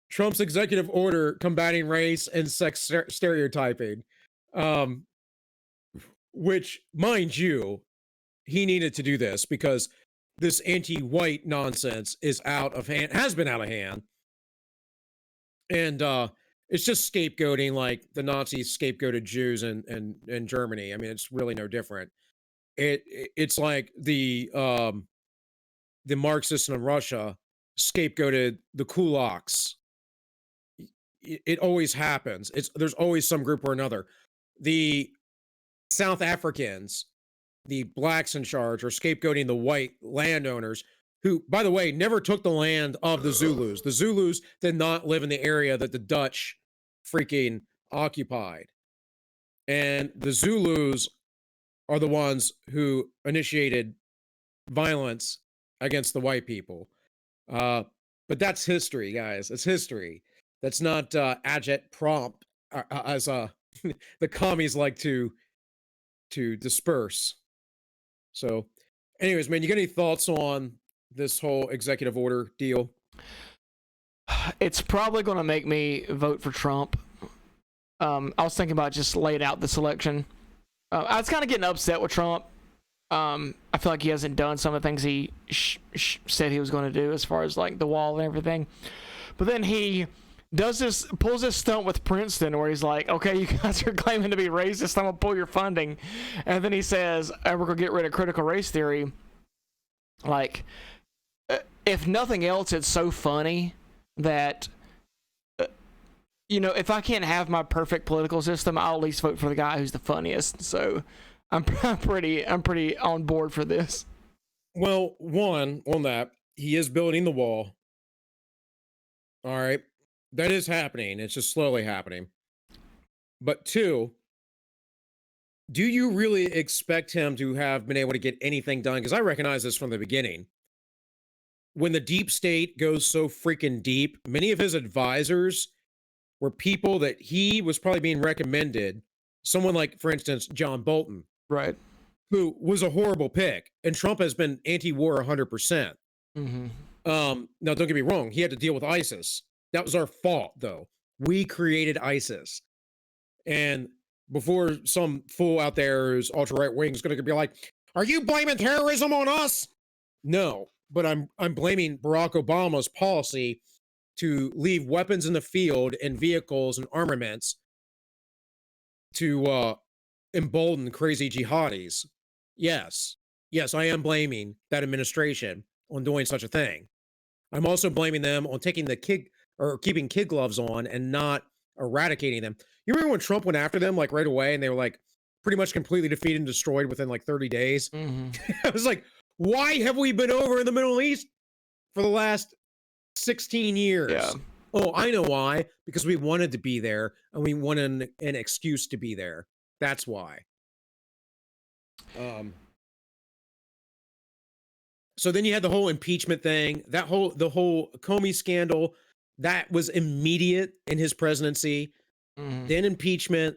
Trump's executive order combating race and sex stereotyping, which, mind you, he needed to do this because this anti-white nonsense is out of hand, has been out of hand. And it's just scapegoating like the Nazis scapegoated Jews in Germany. I mean, it's really no different. It's like the Marxists in Russia scapegoated the kulaks. It always happens. There's always some group or another. The South Africans, the blacks in charge, are scapegoating the white landowners who, by the way, never took the land of the Zulus. The Zulus did not live in the area that the Dutch freaking occupied. And the Zulus are the ones who initiated violence against the white people. But that's history, guys. It's history. That's not agit prompt, as the commies like to disperse. So, anyways, man, you got any thoughts on this whole executive order deal? It's probably going to make me vote for Trump. I was thinking about just laying out this election. I was kind of getting upset with Trump. I feel like he hasn't done some of the things he said he was going to do as far as like the wall and everything. But then he pulls this stunt with Princeton where he's like, okay, you guys are claiming to be racist, I'm going to pull your funding. And then he says, we're going to get rid of critical race theory. Like, if nothing else, it's so funny that, if I can't have my perfect political system, I'll at least vote for the guy who's the funniest. So I'm pretty on board for this. Well, one, on that, he is building the wall. All right. That is happening. It's just slowly happening. But two, do you really expect him to have been able to get anything done? Because I recognize this from the beginning. When the deep state goes so freaking deep, many of his advisors were people that he was probably being recommended. Someone like, for instance, John Bolton. Right. Who was a horrible pick. And Trump has been anti-war 100%. Mm-hmm. Now, don't get me wrong. He had to deal with ISIS. That was our fault, though. We created ISIS. And before some fool out there who's ultra-right wing is going to be like, are you blaming terrorism on us? No, but I'm blaming Barack Obama's policy to leave weapons in the field and vehicles and armaments to embolden crazy jihadis. Yes, I am blaming that administration on doing such a thing. I'm also blaming them on taking keeping kid gloves on and not eradicating them. You remember when Trump went after them like right away and they were like pretty much completely defeated and destroyed within like 30 days? Mm-hmm. I was like, why have we been over in the Middle East for the last 16 years? Yeah. Oh, I know why. Because we wanted to be there and we wanted an excuse to be there. That's why. So then you had the whole impeachment thing, the whole Comey scandal. That was immediate in his presidency. Mm-hmm. Then impeachment,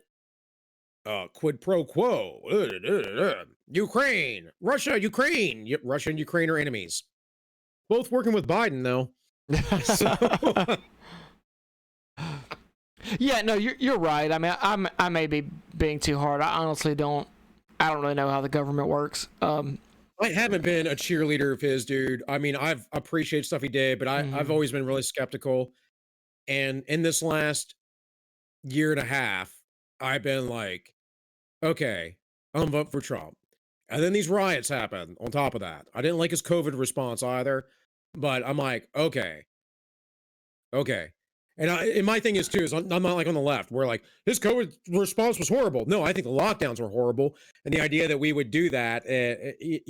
quid pro quo, Ukraine, Russia and Ukraine are enemies. Both working with Biden, though. So... Yeah, no, you're right. I mean, I may be being too hard. I honestly don't really know how the government works. I haven't been a cheerleader of his, dude. I mean, I've appreciated stuff he did, but I've always been really skeptical. And in this last year and a half, I've been like, okay, I'm voting for Trump. And then these riots happened on top of that. I didn't like his COVID response either, but I'm like, okay. And my thing is too, is I'm not like on the left where like his COVID response was horrible. No, I think the lockdowns were horrible. And the idea that we would do that, he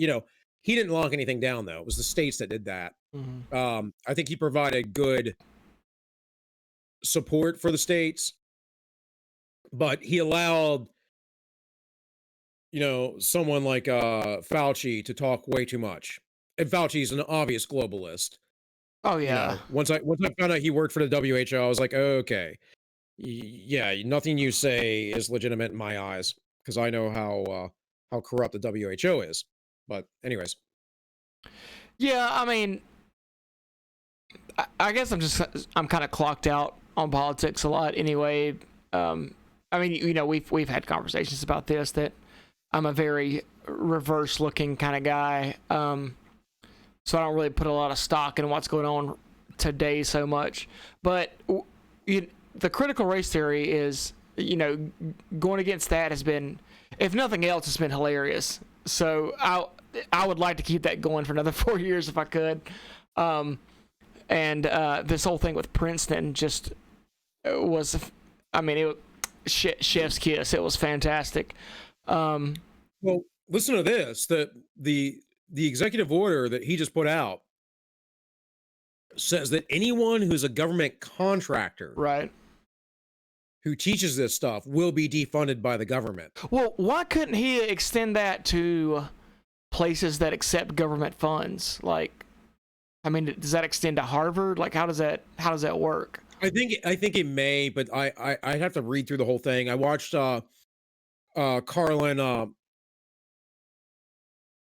didn't lock anything down though. It was the states that did that. Mm-hmm. I think he provided good support for the states, but he allowed, someone like Fauci to talk way too much. And Fauci's an obvious globalist. Oh yeah. Once I found out he worked for the WHO, I was like, okay, yeah, nothing you say is legitimate in my eyes because I know how corrupt the WHO is. But anyways, yeah, I mean, I guess I'm kind of clocked out on politics a lot anyway. I mean, we've had conversations about this that I'm a very reverse looking kind of guy. So I don't really put a lot of stock in what's going on today so much. But the critical race theory is, going against that has been, if nothing else, it's been hilarious. So I would like to keep that going for another 4 years if I could. And this whole thing with Princeton just was, I mean, chef's kiss. It was fantastic. Well, listen to this. The executive order that he just put out says that anyone who's a government contractor, right, who teaches this stuff will be defunded by the government. Well, why couldn't he extend that to places that accept government funds? Like, I mean, does that extend to Harvard? Like, how does that work? I think it may, but I'd have to read through the whole thing. I watched Carlin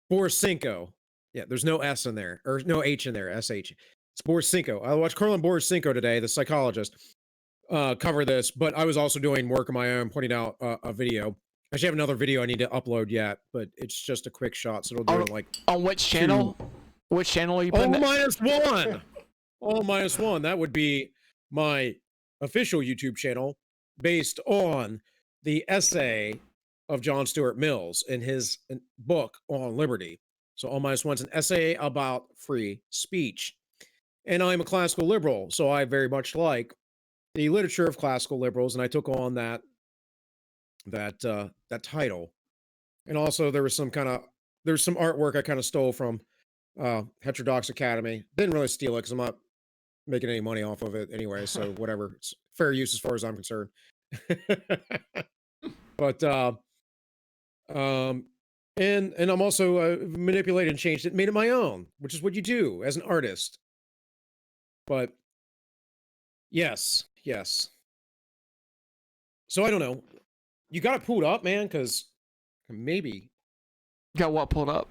Borisenko. Yeah, there's no S in there, or no H in there, SH. It's Borisenko. I watched Carlin Borisenko today, the psychologist, cover this, but I was also doing work of my own, pointing out a video. I actually have another video I need to upload yet, but it's just a quick shot, so it'll do it like... On which channel? Which channel are you putting? -1! -1. That would be my official YouTube channel, based on the essay of John Stuart Mills in his book on liberty. So -1's an essay about free speech. And I'm a classical liberal, so I very much like the literature of classical liberals, and I took on that title. And also there's some artwork I kind of stole from Heterodox Academy. Didn't really steal it because I'm not making any money off of it anyway, so whatever. It's fair use as far as I'm concerned. But and I'm also manipulated and changed it, made it my own, which is what you do as an artist. But yes. So I don't know. You got it pulled up, man, because maybe. Got what pulled up?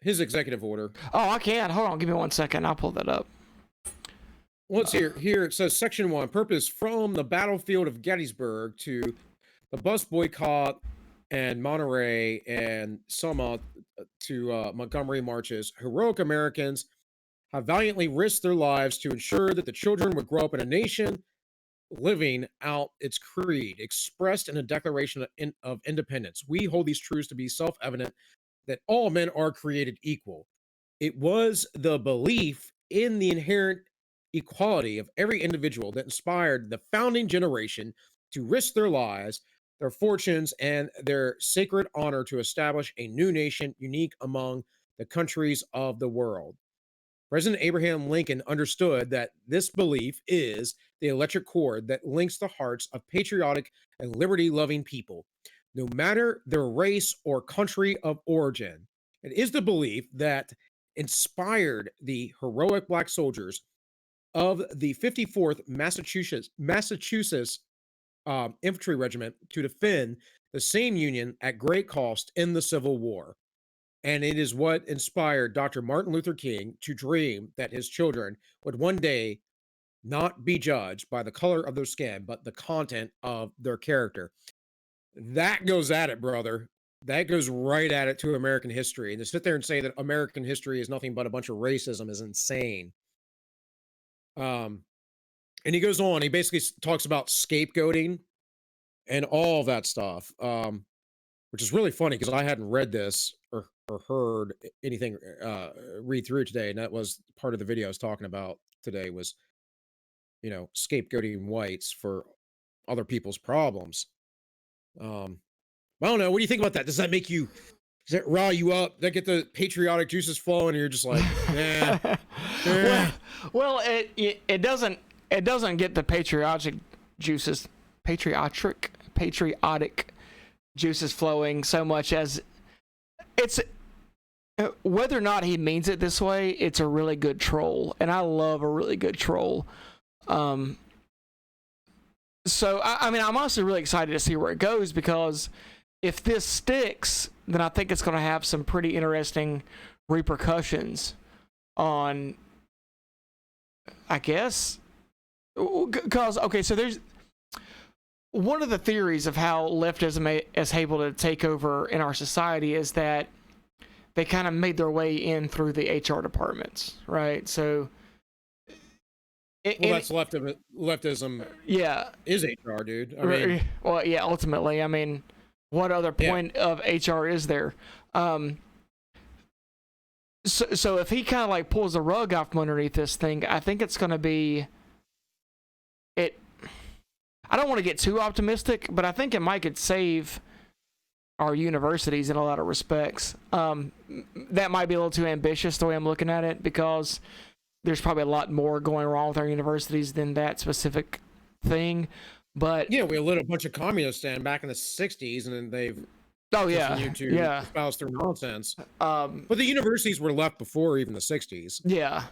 His executive order. Oh, I can. Hold on. Give me 1 second. I'll pull that up. Well, it's here. Here it says Section 1, purpose from the battlefield of Gettysburg to the bus boycott and Monterey and Selma to Montgomery marches. Heroic Americans have valiantly risked their lives to ensure that the children would grow up in a nation living out its creed, expressed in a Declaration of Independence. We hold these truths to be self-evident, that all men are created equal. It was the belief in the inherent equality of every individual that inspired the founding generation to risk their lives, their fortunes, and their sacred honor to establish a new nation unique among the countries of the world. President Abraham Lincoln understood that this belief is the electric cord that links the hearts of patriotic and liberty-loving people, no matter their race or country of origin. It is the belief that inspired the heroic Black soldiers of the 54th Massachusetts Infantry Regiment to defend the same Union at great cost in the Civil War. And it is what inspired Dr. Martin Luther King to dream that his children would one day not be judged by the color of their skin, but the content of their character. That goes at it, brother. That goes right at it to American history. And to sit there and say that American history is nothing but a bunch of racism is insane. And he goes on, he basically talks about scapegoating and all that stuff, which is really funny because I hadn't read this or heard anything read through today. And that was part of the video I was talking about today was, scapegoating whites for other people's problems. I don't know. What do you think about that? Does that rile you up? Does that get the patriotic juices flowing and you're just like, nah. Well, it doesn't get the patriotic juices flowing so much as it's whether or not he means it this way, it's a really good troll, and I love a really good troll. So I mean, I'm also really excited to see where it goes, because if this sticks, then I think it's going to have some pretty interesting repercussions on, I guess, because, okay, so there's one of the theories of how leftism is able to take over in our society is that they kind of made their way in through the HR departments, right? So, that's leftism. Yeah, is HR, dude. I mean, well, yeah. Ultimately, I mean, what other point of HR is there? So if he kind of like pulls the rug out from underneath this thing, I think it's going to be it. I don't want to get too optimistic, but I think it might could save our universities in a lot of respects. That might be a little too ambitious the way I'm looking at it, because there's probably a lot more going wrong with our universities than that specific thing. But yeah, we lit a bunch of communists in back in the 60s, and then they've continued to espouse their nonsense. But the universities were left before even the 60s. Yeah.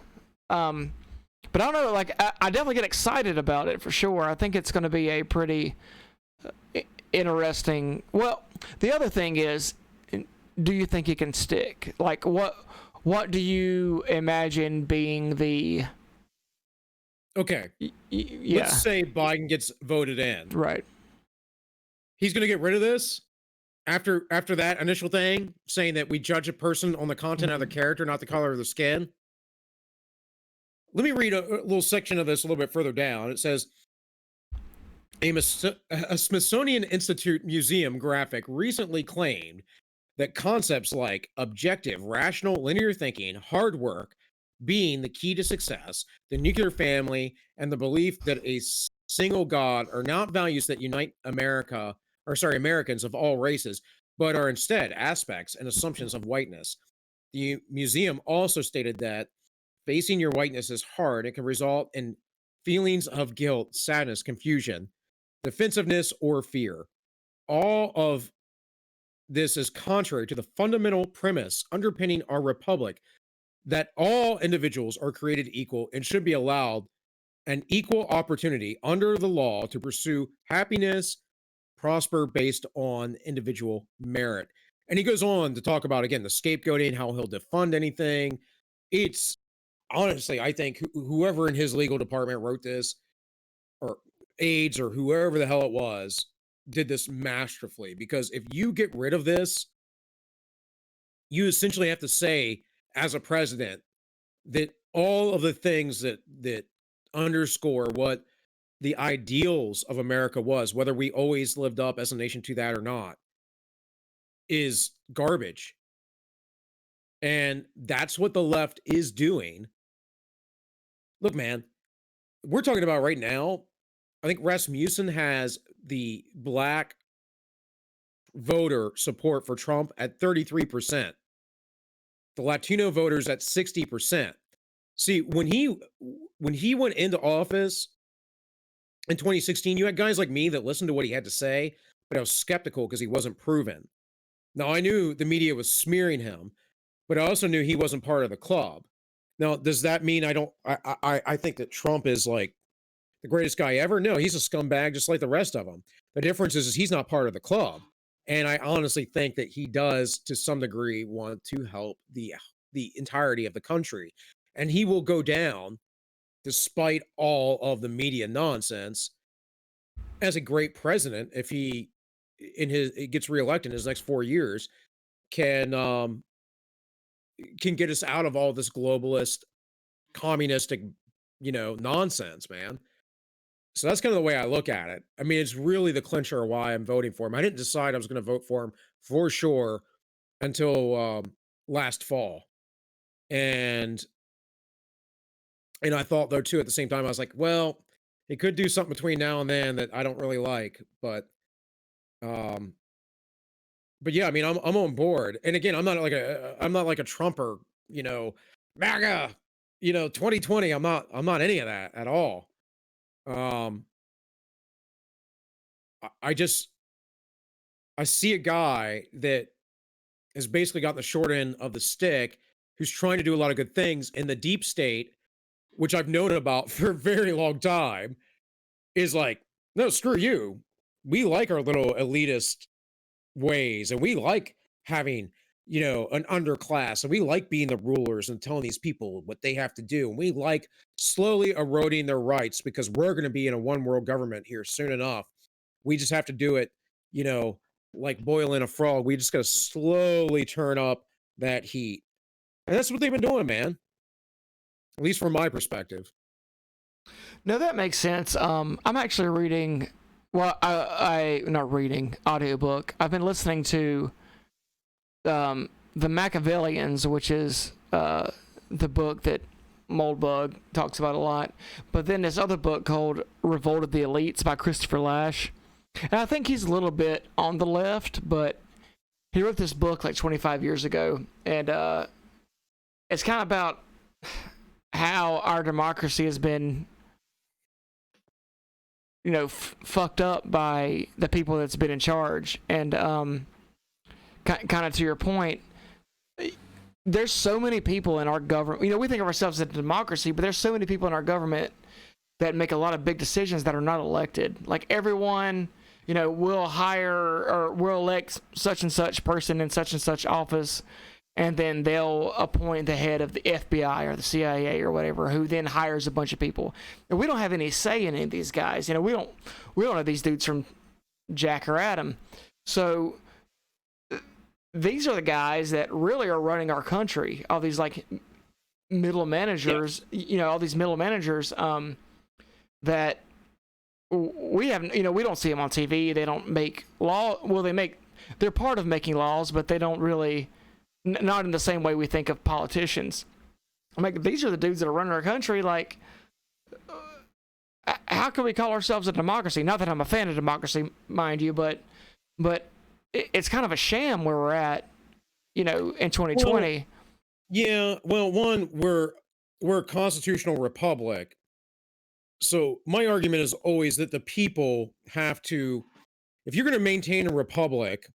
But I don't know, like, I definitely get excited about it for sure. I think it's going to be a pretty interesting. Well, the other thing is, do you think it can stick? Like, what do you imagine being the? Okay. Yeah. Let's say Biden gets voted in. Right. He's going to get rid of this after that initial thing, saying that we judge a person on the content of their character, not the color of their skin. Let me read a little section of this a little bit further down. It says, a Smithsonian Institute museum graphic recently claimed that concepts like objective, rational, linear thinking, hard work, being the key to success, the nuclear family, and the belief that a single God are not values that unite Americans of all races, but are instead aspects and assumptions of whiteness. The museum also stated that facing your whiteness is hard. It can result in feelings of guilt, sadness, confusion, defensiveness, or fear. All of this is contrary to the fundamental premise underpinning our republic that all individuals are created equal and should be allowed an equal opportunity under the law to pursue happiness, prosper based on individual merit. And he goes on to talk about, again, the scapegoating, how he'll defund anything. It's honestly, I think whoever in his legal department wrote this, or aides, or whoever the hell it was, did this masterfully. Because if you get rid of this, you essentially have to say, as a president, that all of the things that underscore what the ideals of America was, whether we always lived up as a nation to that or not, is garbage. And that's what the left is doing. Look, man, we're talking about right now, I think Rasmussen has the black voter support for Trump at 33%. The Latino voters at 60%. See, when he went into office in 2016, you had guys like me that listened to what he had to say, but I was skeptical because he wasn't proven. Now, I knew the media was smearing him, but I also knew he wasn't part of the club. Now, does that mean I think that Trump is like the greatest guy ever? No, he's a scumbag just like the rest of them. The difference is he's not part of the club. And I honestly think that he does, to some degree, want to help the entirety of the country. And he will go down, despite all of the media nonsense, as a great president if he gets reelected in his next 4 years, can get us out of all this globalist, communistic, nonsense, man. So that's kind of the way I look at it. I mean, it's really the clincher of why I'm voting for him. I didn't decide I was going to vote for him for sure until last fall. And I thought, though, too, at the same time, I was like, well, he could do something between now and then that I don't really like. But yeah, I mean, I'm on board. And again, I'm not like a Trumper, MAGA, 2020. I'm not any of that at all. I see a guy that has basically got the short end of the stick, who's trying to do a lot of good things, in the deep state, which I've known about for a very long time, is like, no, screw you. We like our little elitist ways, and we like having, an underclass, and we like being the rulers and telling these people what they have to do. And we like slowly eroding their rights because we're going to be in a one world government here soon enough. We just have to do it, like boiling a frog. We just got to slowly turn up that heat. And that's what they've been doing, man. At least from my perspective. No, that makes sense. I'm actually reading, well, I not reading, audiobook. I've been listening to the Machiavellians, which is the book that Moldbug talks about a lot. But then this other book called Revolt of the Elites by Christopher Lasch. And I think he's a little bit on the left, but he wrote this book like 25 years ago. And it's kind of about how our democracy has been, you know, fucked up by the people that's been in charge. And kind of to your point, there's so many people in our government. You know, we think of ourselves as a democracy, but there's so many people in our government that make a lot of big decisions that are not elected. Like everyone, you know, will hire or will elect such and such person in such and such office, and then they'll appoint the head of the FBI or the CIA or whatever, who then hires a bunch of people. And we don't have any say in any of these guys. You know, we don't know these dudes from Jack or Adam. So these are the guys that really are running our country. All these like middle managers, you know, all these middle managers that we have, you know, we don't see them on TV. They don't make law. Well, they're part of making laws, but they don't really, not in the same way we think of politicians. I'm like, these are the dudes that are running our country. Like, how can we call ourselves a democracy? Not that I'm a fan of democracy, mind you, but it's kind of a sham where we're at, you know, in 2020. Well, one, we're a constitutional republic. So my argument is always that the people have to, if you're going to maintain a republic,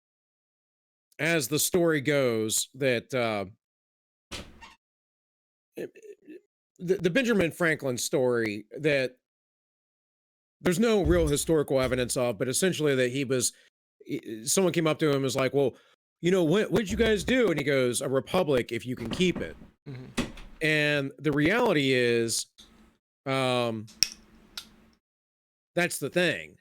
as the story goes, that the Benjamin Franklin story that there's no real historical evidence of, but essentially that someone came up to him and was like, well, you know, what did you guys do? And he goes, a republic if you can keep it. Mm-hmm. And the reality is, that's the thing.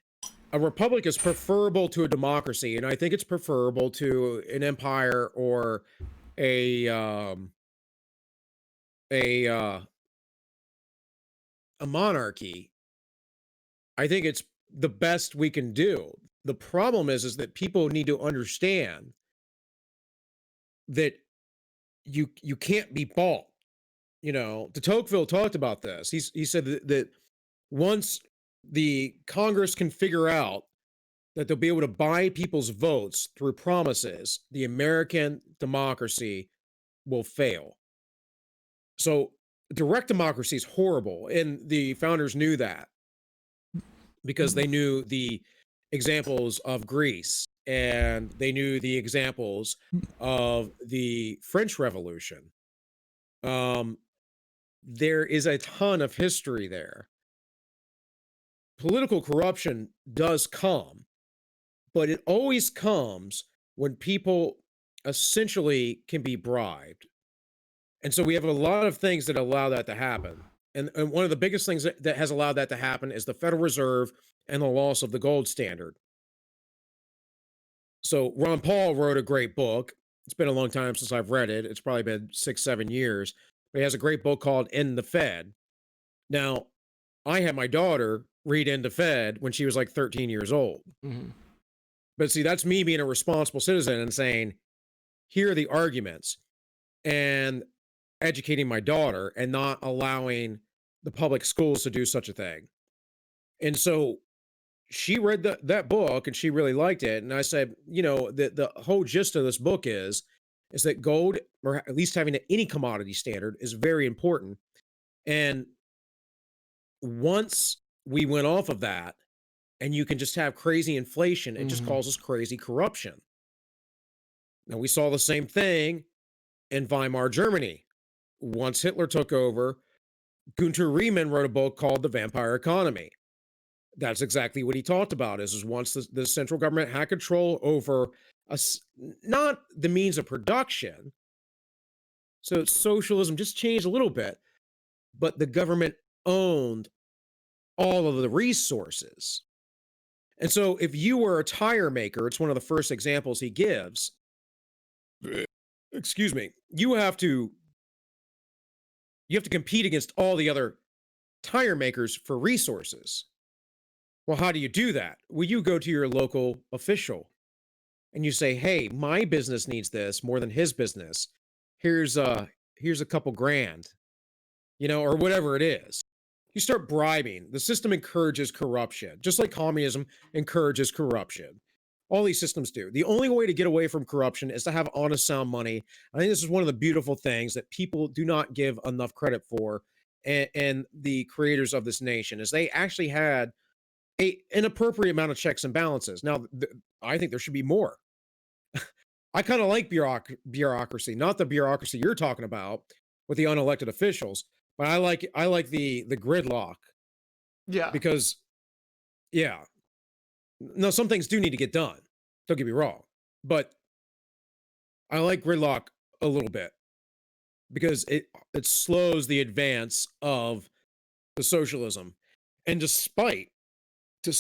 A republic is preferable to a democracy, and I think it's preferable to an empire or a monarchy. I think it's the best we can do. The problem is that people need to understand that you can't be bought. You know, de Tocqueville talked about this. He said that once the Congress can figure out that they'll be able to buy people's votes through promises, the American democracy will fail. So direct democracy is horrible, and the founders knew that because they knew the examples of Greece, and they knew the examples of the French Revolution. There is a ton of history there. Political corruption does come, but it always comes when people essentially can be bribed. And so we have a lot of things that allow that to happen. And one of the biggest things that has allowed that to happen is the Federal Reserve and the loss of the gold standard. So Ron Paul wrote a great book. It's been a long time since I've read it. It's probably been 6-7 years. But he has a great book called End the Fed. Now, I had my daughter read End the Fed when she was like 13 years old. Mm-hmm. But see, that's me being a responsible citizen and saying, here are the arguments, and educating my daughter and not allowing the public schools to do such a thing. And so she read that book and she really liked it. And I said, you know, the whole gist of this book is that gold, or at least having any commodity standard, is very important. And once we went off of that, and you can just have crazy inflation, it just causes crazy corruption. Now, we saw the same thing in Weimar Germany. Once Hitler took over, Gunter Riemann wrote a book called The Vampire Economy. That's exactly what he talked about, is once the central government had control over not the means of production. So socialism just changed a little bit, but the government owned all of the resources. And so if you were a tire maker, it's one of the first examples he gives. Excuse me. You have to compete against all the other tire makers for resources. Well, how do you do that? Well, you go to your local official and you say, hey, my business needs this more than his business. Here's here's a couple grand, or whatever it is. You start bribing. The system encourages corruption, just like communism encourages corruption. All these systems do. The only way to get away from corruption is to have honest, sound money. I think this is one of the beautiful things that people do not give enough credit for, and the creators of this nation is they actually had an appropriate amount of checks and balances. Now, I think there should be more. I kind of like bureaucracy, not the bureaucracy you're talking about with the unelected officials, but I like the gridlock Yeah. because, yeah, no, some things do need to get done. Don't get me wrong, but I like gridlock a little bit because it slows the advance of the socialism, and despite the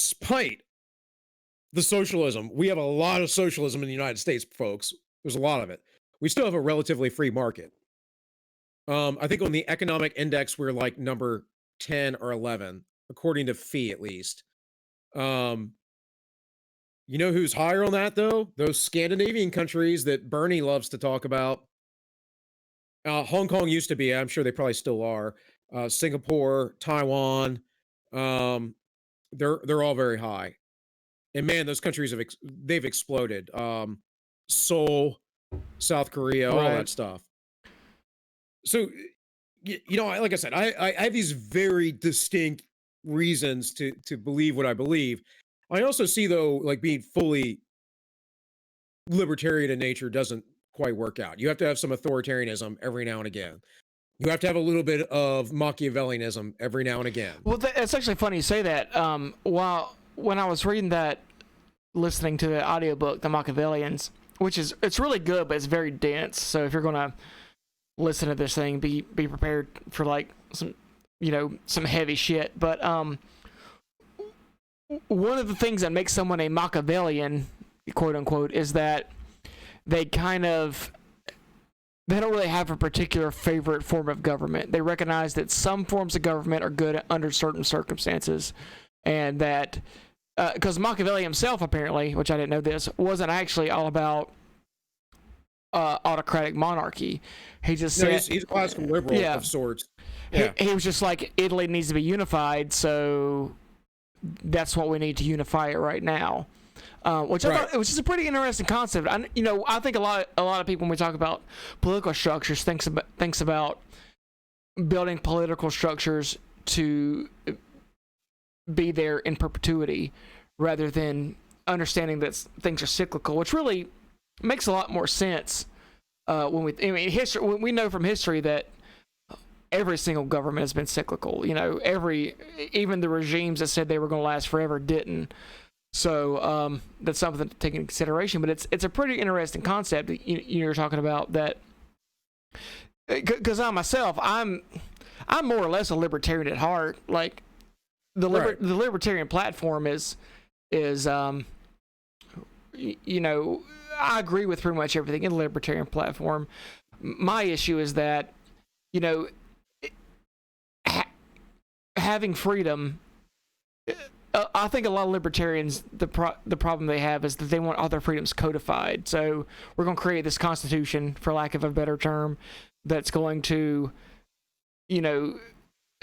socialism, we have a lot of socialism in the United States, folks. There's a lot of it. We still have a relatively free market. I think on the economic index, we're like number 10 or 11, according to FEE at least. You know who's higher on that, though? Those Scandinavian countries that Bernie loves to talk about. Hong Kong used to be. I'm sure they probably still are. Singapore, Taiwan. They're all very high. And man, those countries they've exploded. Seoul, South Korea, all that stuff. So, like I said, I have these very distinct reasons to believe what I believe. I also see, though, like being fully libertarian in nature doesn't quite work out. You have to have some authoritarianism every now and again. You have to have a little bit of Machiavellianism every now and again. Well, it's actually funny you say that. When I was reading that, listening to the audiobook, The Machiavellians, it's really good, but it's very dense. So if you're going to listen to this thing, be prepared for like some heavy shit. But one of the things that makes someone a Machiavellian, quote unquote, is that they don't really have a particular favorite form of government. They recognize that some forms of government are good under certain circumstances, and that because Machiavelli himself, apparently, which I didn't know this, wasn't actually all about autocratic monarchy. He just said he's a classical liberal of sorts. Yeah. He was just like, Italy needs to be unified, so that's what we need to unify it right now. Which is a pretty interesting concept. I think a lot of people, when we talk about political structures, thinks about building political structures to be there in perpetuity, rather than understanding that things are cyclical, which really makes a lot more sense. History. We know from history that every single government has been cyclical. Even the regimes that said they were going to last forever didn't. So that's something to take into consideration. But it's a pretty interesting concept that you're talking about. That because I'm more or less a libertarian at heart. Like the libertarian platform is I agree with pretty much everything in the libertarian platform. My issue is that having freedom. I think a lot of libertarians, the problem they have is that they want all their freedoms codified. So we're going to create this constitution, for lack of a better term, that's going to,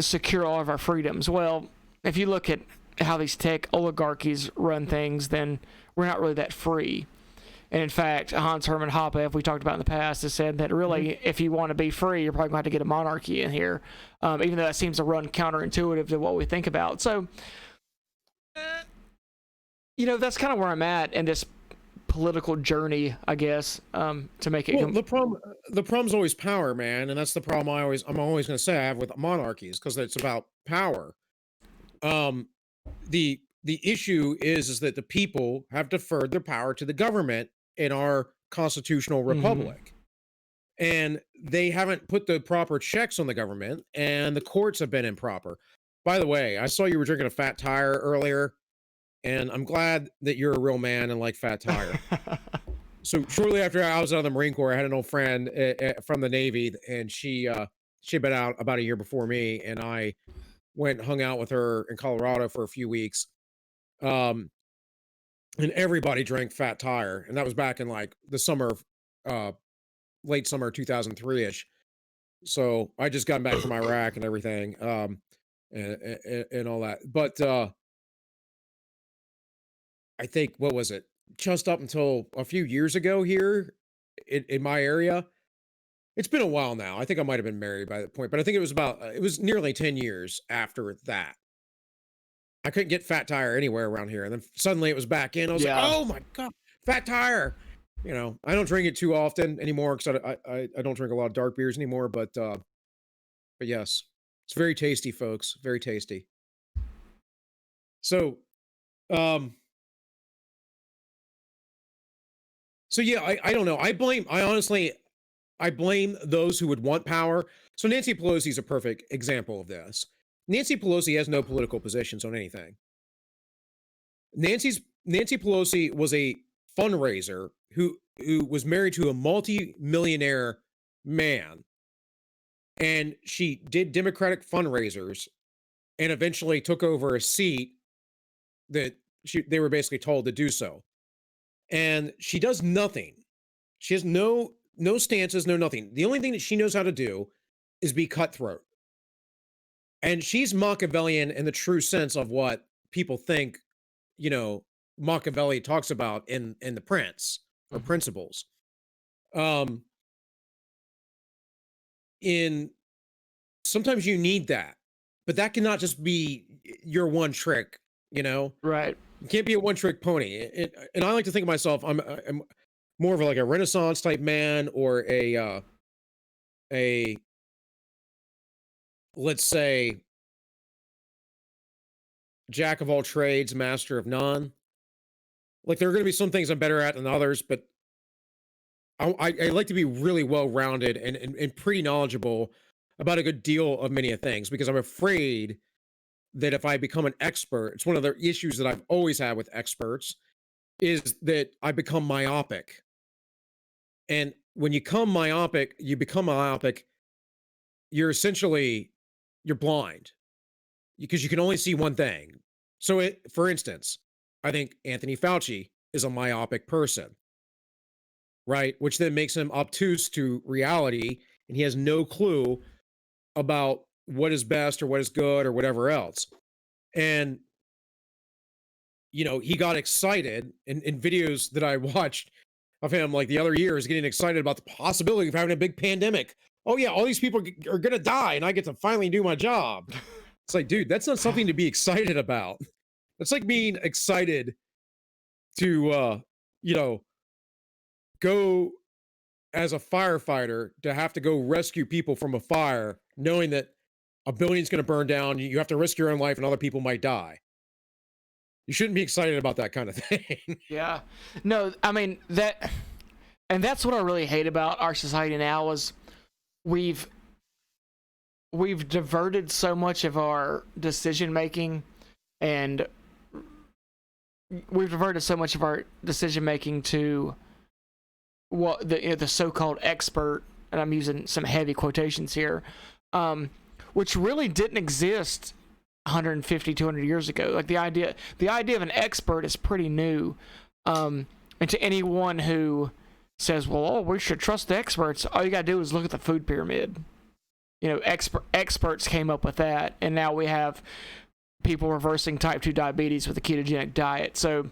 secure all of our freedoms. Well, if you look at how these tech oligarchies run things, then we're not really that free. And in fact, Hans Hermann Hoppe, we talked about in the past, has said that really, if you want to be free, you're probably going to have to get a monarchy in here, even though that seems to run counterintuitive to what we think about. So, that's kind of where I'm at in this political journey, I guess, to make it. The problem's always power, man, and that's the problem. I'm always going to say I have with monarchies, because it's about power. The issue is that the people have deferred their power to the government in our constitutional republic, and they haven't put the proper checks on the government, and the courts have been improper. By the way, I saw you were drinking a Fat Tire earlier, and I'm glad that you're a real man and like Fat Tire. So shortly after I was out of the Marine Corps, I had an old friend from the Navy, and she'd been out about a year before me, and I went and hung out with her in Colorado for a few weeks. And everybody drank Fat Tire, and that was back in like the summer, late summer 2003-ish. So I just got back from Iraq and everything, and all that. But I think what was it? Just up until a few years ago here in my area. It's been a while now. I think I might have been married by that point, but I think it was nearly 10 years after that. I couldn't get Fat Tire anywhere around here, and then suddenly it was back in. I was like, Yeah. "Oh my god, Fat Tire!" You know, I don't drink it too often anymore because I don't drink a lot of dark beers anymore. But yes, it's very tasty, folks. Very tasty. So, um, so yeah, I don't know. I blame those who would want power. So Nancy Pelosi is a perfect example of this. Nancy Pelosi has no political positions on anything. Nancy Pelosi was a fundraiser who was married to a multi-millionaire man, and she did Democratic fundraisers and eventually took over a seat that they were basically told to do so. And she does nothing. She has no stances, no nothing. The only thing that she knows how to do is be cutthroat. And she's Machiavellian in the true sense of what people think, you know, Machiavelli talks about in The Prince or Mhm. Principles. Um in Sometimes you need that, but that cannot just be your one trick, you know? Right. You can't be a one trick pony. And I like to think of myself, I'm more of like a Renaissance type man or a let's say jack of all trades, master of none. Like there are going to be some things I'm better at than others, but I like to be really well rounded and pretty knowledgeable about a good deal of many of things because I'm afraid that if I become an expert, it's one of the issues that I've always had with experts is that I become myopic. And when you become myopic, you're essentially you're blind because you can only see one thing. So for instance, I think Anthony Fauci is a myopic person, right? Which then makes him obtuse to reality and he has no clue about what is best or what is good or whatever else. And you know, he got excited in videos that I watched of him like the other year is getting excited about the possibility of having a big pandemic. Oh yeah, all these people are going to die and I get to finally do my job. It's like, dude, that's not something to be excited about. That's like being excited to you know, go as a firefighter to have to go rescue people from a fire knowing that a building's going to burn down, you have to risk your own life and other people might die. You shouldn't be excited about that kind of thing. Yeah. No, I mean and that's what I really hate about our society now is we've diverted so much of our decision making and we've diverted so much of our decision making to what the so-called expert, and I'm using some heavy quotations here, which really didn't exist 150, 200 years ago. Like the idea of an expert is pretty new, and to anyone who says, "Well, oh, we should trust the experts," all you gotta do is look at the food pyramid. You know, experts came up with that, and now we have people reversing type 2 diabetes with a ketogenic diet. So,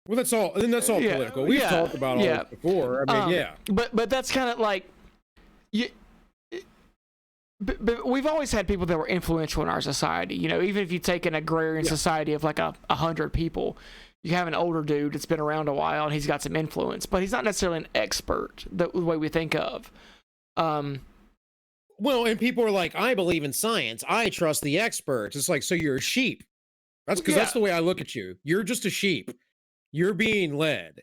well, that's all political. We've talked about all this before. I mean, but that's kind of like you. But we've always had people that were influential in our society. You know, even if you take an agrarian society of like 100 people, you have an older dude that's been around a while and he's got some influence, but he's not necessarily an expert the way we think of. Well, and people are like, I believe in science. I trust the experts. It's like, so you're a sheep. That's because that's the way I look at you. You're just a sheep. You're being led.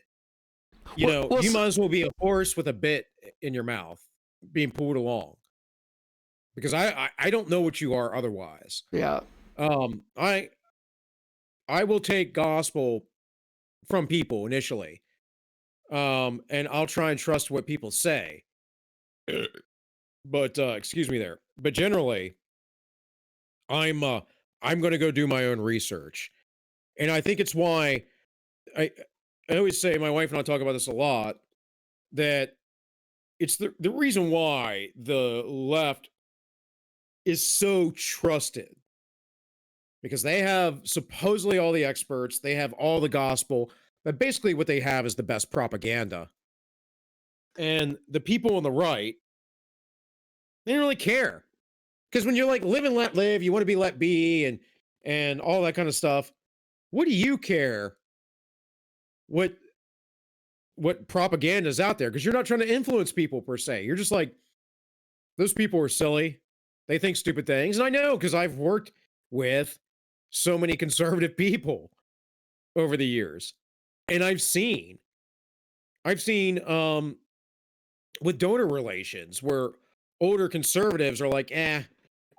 You know, you might as well be a horse with a bit in your mouth being pulled along. Because I don't know what you are otherwise. Yeah. I will take gospel from people initially. And I'll try and trust what people say. But excuse me there. But generally, I'm going to go do my own research. And I think it's why I always say, my wife and I talk about this a lot, that it's the reason why the left is so trusted, because they have supposedly all the experts, they have all the gospel, but basically what they have is the best propaganda. And the people on the right, they don't really care. Because when you're like live and let live, you want to be let be and all that kind of stuff. What do you care what propaganda is out there? Because you're not trying to influence people per se. You're just like, those people are silly. They think stupid things. And I know, because I've worked with so many conservative people over the years. And I've seen with donor relations where older conservatives are like,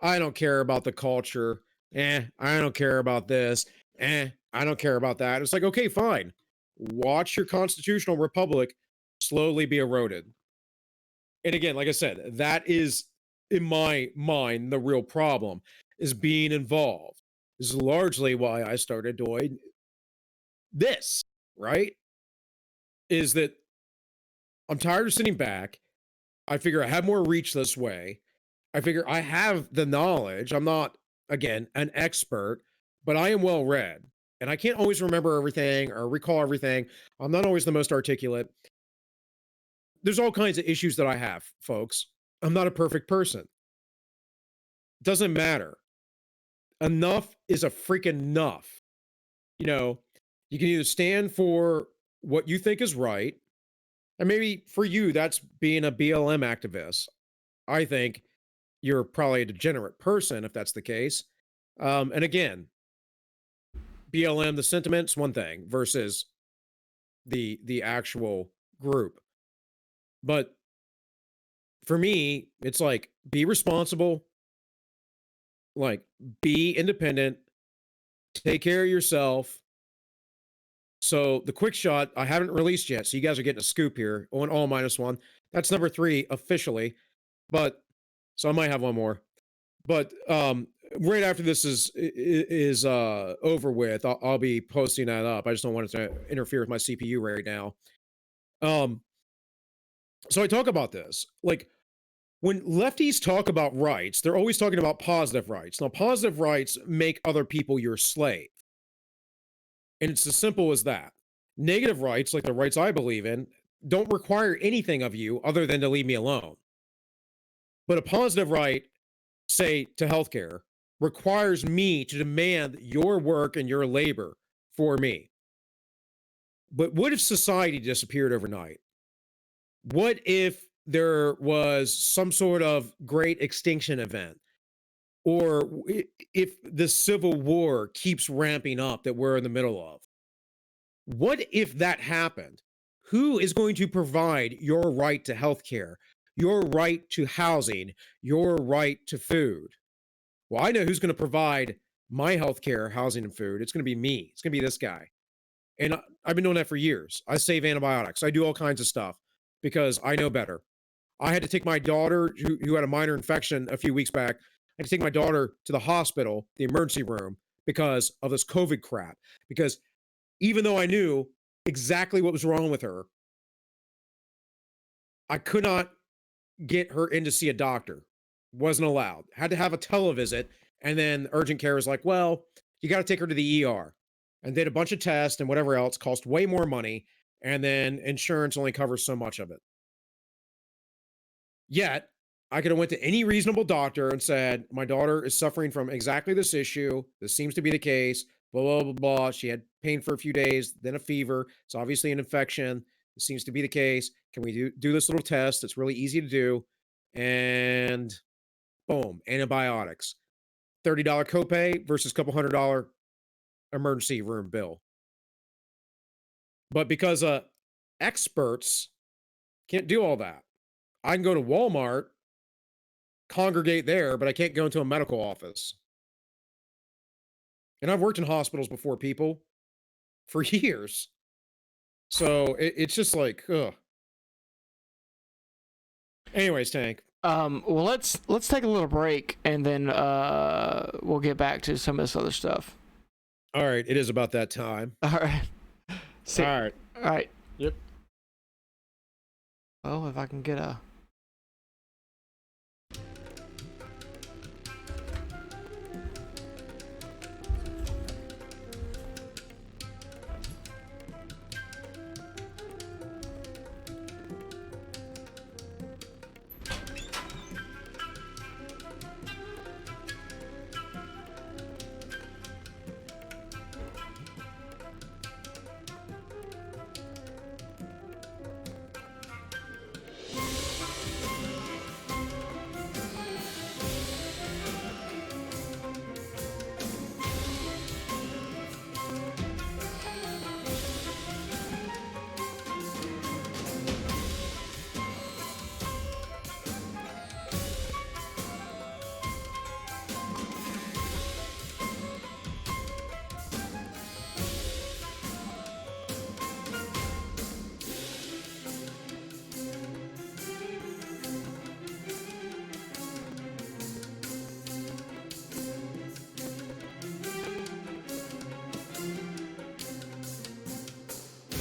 I don't care about the culture. I don't care about this. I don't care about that. It's like, okay, fine. Watch your constitutional republic slowly be eroded. And again, like I said, that is, in my mind, the real problem, is being involved. This is largely why I started doing this, right? Is that I'm tired of sitting back. I figure I have more reach this way. I figure I have the knowledge. I'm not, again, an expert, but I am well read. And I can't always remember everything or recall everything. I'm not always the most articulate. There's all kinds of issues that I have, folks. I'm not a perfect person. Doesn't matter. Enough is a freaking enough. You know, you can either stand for what you think is right, and maybe for you, that's being a BLM activist. I think you're probably a degenerate person if that's the case. And again, BLM, the sentiment's one thing versus the actual group. But for me, it's like, be responsible, like, be independent, take care of yourself. So the quick shot I haven't released yet, so you guys are getting a scoop here on all -1. That's number 3 officially, but so I might have one more. But right after this is over with, I'll be posting that up. I just don't want it to interfere with my CPU right now. So I talk about this. Like, when lefties talk about rights, they're always talking about positive rights. Now, positive rights make other people your slave. And it's as simple as that. Negative rights, like the rights I believe in, don't require anything of you other than to leave me alone. But a positive right, say to healthcare, requires me to demand your work and your labor for me. But what if society disappeared overnight? What if there was some sort of great extinction event? Or if the Civil War keeps ramping up that we're in the middle of? What if that happened? Who is going to provide your right to health care, your right to housing, your right to food? Well, I know who's going to provide my health care, housing, and food. It's going to be me. It's going to be this guy. And I've been doing that for years. I save antibiotics. I do all kinds of stuff because I know better. I had to take my daughter, who had a minor infection a few weeks back, I had to take my daughter to the hospital, the emergency room, because of this COVID crap. Because even though I knew exactly what was wrong with her, I could not get her in to see a doctor. Wasn't allowed. Had to have a televisit. And then urgent care was like, well, you got to take her to the ER. And did a bunch of tests and whatever else, cost way more money. And then insurance only covers so much of it. Yet, I could have went to any reasonable doctor and said, my daughter is suffering from exactly this issue. This seems to be the case. Blah, blah, blah, blah. She had pain for a few days, then a fever. It's obviously an infection. This seems to be the case. Can we do this little test? It's really easy to do. And boom, antibiotics. $30 copay versus a couple $100 emergency room bill. But because experts can't do all that. I can go to Walmart, congregate there, but I can't go into a medical office. And I've worked in hospitals before, people, for years. So it's just like, ugh. Anyways, Tank. Well, let's take a little break, and then we'll get back to some of this other stuff. All right, it is about that time. All right. All right. All right. Yep. Well, if I can get a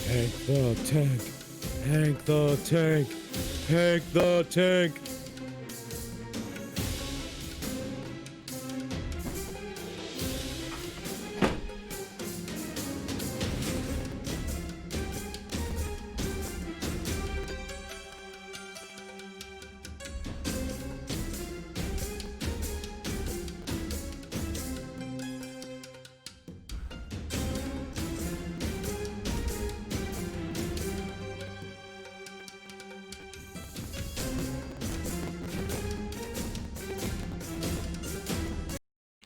Hank the Tank. Hank the Tank. Hank the Tank.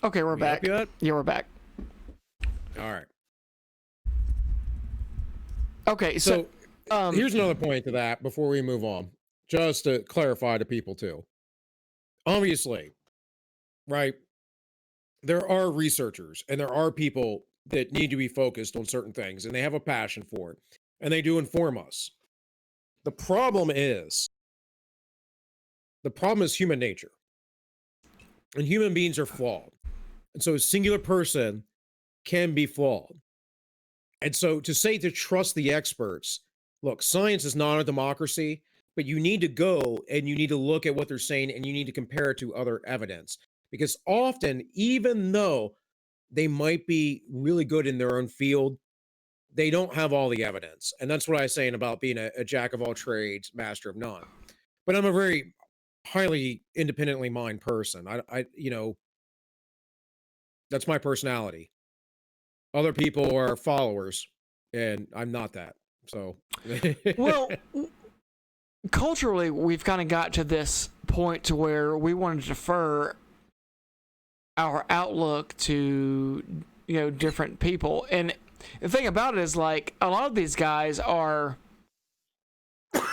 Okay, we're back. Up yet? Yeah, we're back. All right. Okay, So here's another point to that before we move on, just to clarify to people too. Obviously, right, there are researchers and there are people that need to be focused on certain things and they have a passion for it and they do inform us. The problem is human nature, and human beings are flawed. And so a singular person can be flawed. And so to say to trust the experts, look, science is not a democracy, but you need to go and you need to look at what they're saying and you need to compare it to other evidence. Because often, even though they might be really good in their own field, they don't have all the evidence. And that's what I was saying about being a jack of all trades, master of none. But I'm a very highly independently minded person. That's my personality. Other people are followers, and I'm not that. So, well, culturally, we've kind of got to this point to where we want to defer our outlook to, different people. And the thing about it is, like, a lot of these guys are,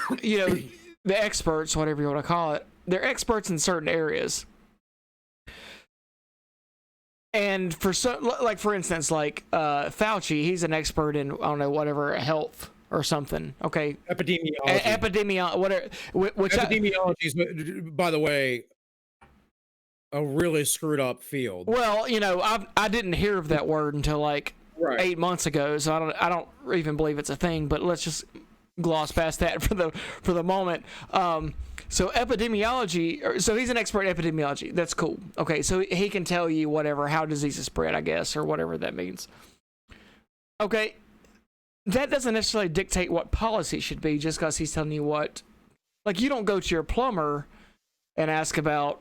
the experts, whatever you want to call it. They're experts in certain areas. And for instance, Fauci, he's an expert in, I don't know, whatever, health or something. Okay. Epidemiology. Whatever. Epidemiology is, by the way, a really screwed up field. Well, I didn't hear of that word until 8 months ago, so I don't even believe it's a thing. But let's just gloss past that for the moment. So epidemiology, so he's an expert in epidemiology. That's cool. Okay, so he can tell you how diseases spread, I guess, or whatever that means. Okay, that doesn't necessarily dictate what policy should be just because he's telling you what. Like, you don't go to your plumber and ask about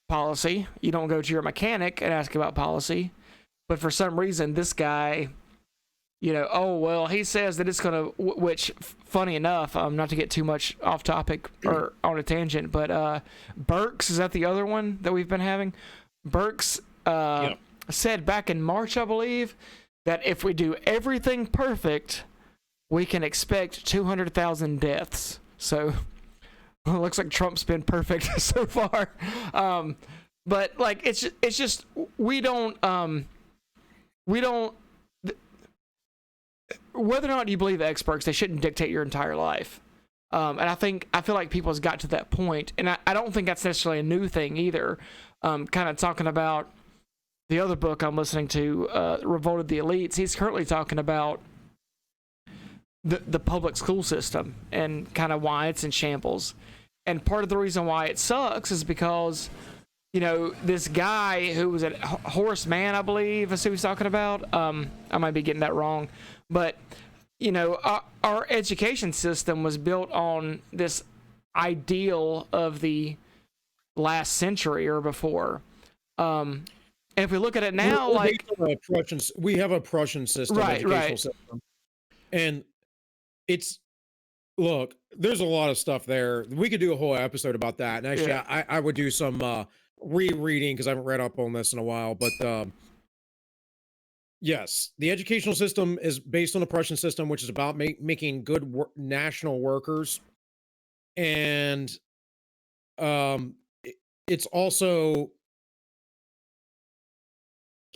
policy. You don't go to your mechanic and ask about policy. But for some reason, this guy, he says that it's going to, which, funny enough, not to get too much off topic or on a tangent, but Burks, is that the other one that we've been having? Burks said back in March, I believe, that if we do everything perfect, we can expect 200,000 deaths. So it looks like Trump's been perfect so far. But it's just, we don't, whether or not you believe the experts, they shouldn't dictate your entire life. And I feel like people has got to that point, and I don't think that's necessarily a new thing either. Kind of talking about the other book I'm listening to, Revolt of the Elites. He's currently talking about the public school system and kind of why it's in shambles. And part of the reason why it sucks is because, this guy who was a Horace Mann, I believe, is who he's talking about. I might be getting that wrong. But, our education system was built on this ideal of the last century or before. And if we look at it now, we have a Prussian system, educational system. And look, there's a lot of stuff there. We could do a whole episode about that. And actually, I would do some rereading because I haven't read up on this in a while. But yes, the educational system is based on the Prussian system, which is about making good national workers. And it's also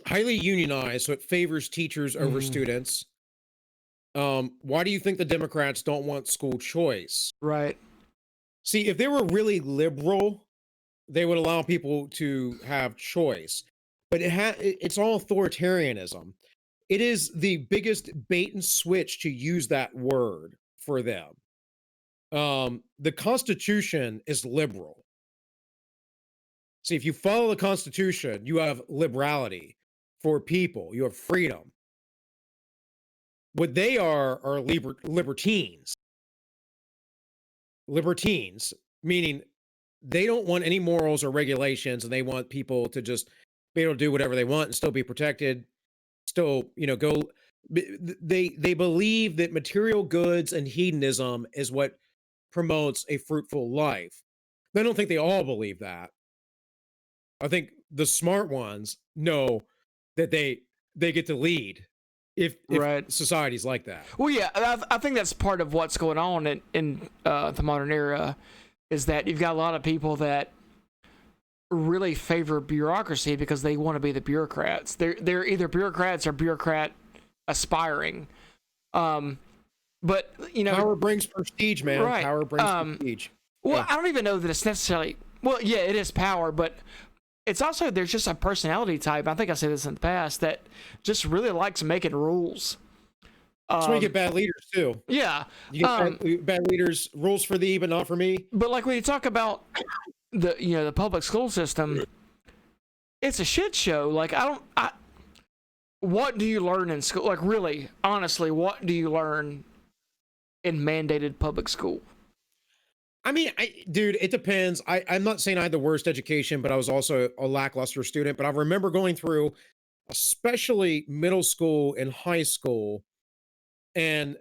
highly unionized, so it favors teachers over students. Why do you think the Democrats don't want school choice? Right. See, if they were really liberal, they would allow people to have choice. But it's all authoritarianism. it is the biggest bait and switch to use that word for them. The Constitution is liberal. See, if you follow the Constitution, you have liberality for people, you have freedom. What they are libertines. Libertines, meaning they don't want any morals or regulations, and they want people to just be able to do whatever they want and still be protected, still, go. They believe that material goods and hedonism is what promotes a fruitful life. I don't think they all believe that. I think the smart ones know that they get to lead if Right. society's like that. Well, yeah, I think that's part of what's going on in the modern era, is that you've got a lot of people that really favor bureaucracy because they want to be the bureaucrats. They're either bureaucrats or bureaucrat aspiring. But power brings prestige, man. Right. Power brings prestige. Well, Yeah. I don't even know that it's necessarily. Well, yeah, it is power, but it's also, there's just a personality type. I think I said this in the past, that just really likes making rules. That's why you get bad leaders too. Yeah. You get bad leaders, rules for thee, but not for me. But like when you talk about the public school system, it's a shit show. Like what do you learn in school? Like really, honestly, what do you learn in mandated public school? I mean, dude, it depends. I'm not saying I had the worst education, but I was also a lackluster student. But I remember going through, especially middle school and high school, and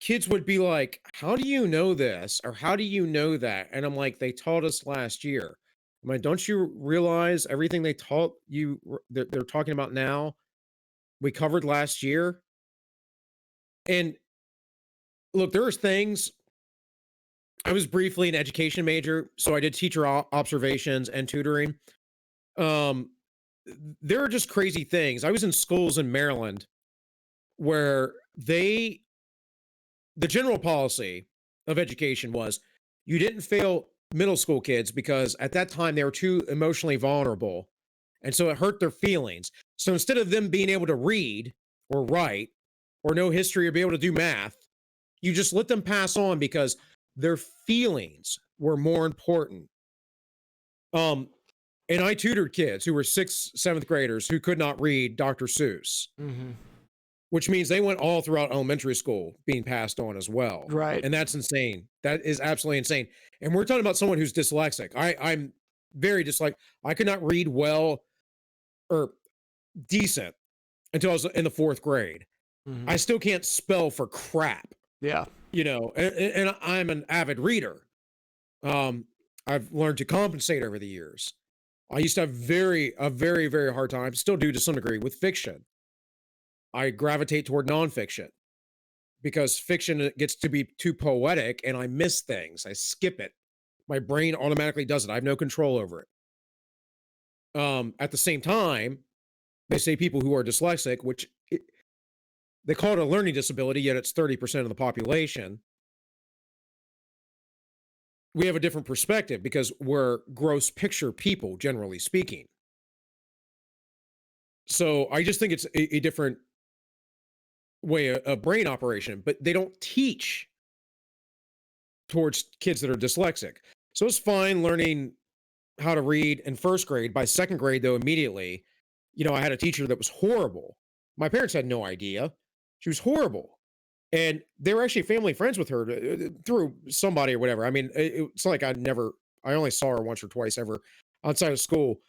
kids would be like, "How do you know this?" or "How do you know that?" And I'm like, "They taught us last year." I'm like, "Don't you realize everything they taught you, they're talking about now, we covered last year?" And look, there's things. I was briefly an education major, so I did teacher observations and tutoring. Um, there are just crazy things. I was in schools in Maryland where the general policy of education was you didn't fail middle school kids because at that time they were too emotionally vulnerable. And so it hurt their feelings. So instead of them being able to read or write or know history or be able to do math, you just let them pass on because their feelings were more important. And I tutored kids who were 6th, 7th graders who could not read Dr. Seuss, which means they went all throughout elementary school being passed on as well. Right. And that's insane. That is absolutely insane. And we're talking about someone who's dyslexic. I'm very dyslexic. I could not read well or decent until I was in the 4th grade. I still can't spell for crap. Yeah. And I'm an avid reader. I've learned to compensate over the years. I used to have a very, very hard time, still do to some degree, with fiction. I gravitate toward nonfiction because fiction gets to be too poetic and I miss things. I skip it. My brain automatically does it. I have no control over it. At the same time, they say people who are dyslexic, they call it a learning disability, yet it's 30% of the population. We have a different perspective because we're gross picture people, generally speaking. So I just think it's a different way of brain operation, but they don't teach towards kids that are dyslexic. So it's fine learning how to read in 1st grade. By 2nd grade, though, immediately, I had a teacher that was horrible. My parents had no idea. She was horrible. And they were actually family friends with her through somebody or whatever. I mean, it's like I only saw her once or twice ever outside of school.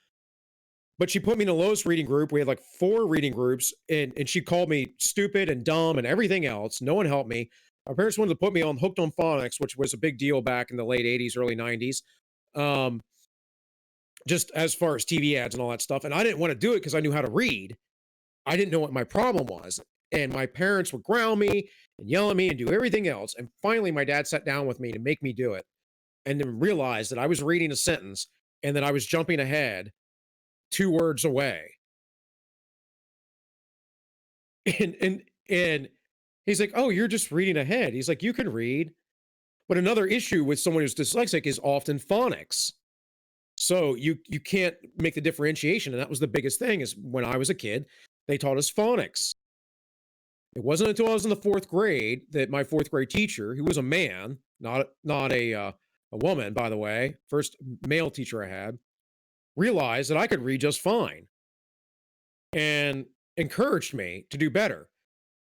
But she put me in the lowest reading group. We had like 4 reading groups, and she called me stupid and dumb and everything else. No one helped me. My parents wanted to put me on Hooked on Phonics, which was a big deal back in the late 80s, early 90s. Just as far as TV ads and all that stuff. And I didn't want to do it because I knew how to read. I didn't know what my problem was. And my parents would ground me and yell at me and do everything else. And finally, my dad sat down with me to make me do it. And then realized that I was reading a sentence and that I was jumping ahead 2 words away. And he's like, "Oh, you're just reading ahead." He's like, "You can read." But another issue with someone who's dyslexic is often phonics. So you can't make the differentiation. And that was the biggest thing is when I was a kid, they taught us phonics. It wasn't until I was in the 4th grade that my 4th grade teacher, who was a man, not a woman, by the way, first male teacher I had, realized that I could read just fine and encouraged me to do better.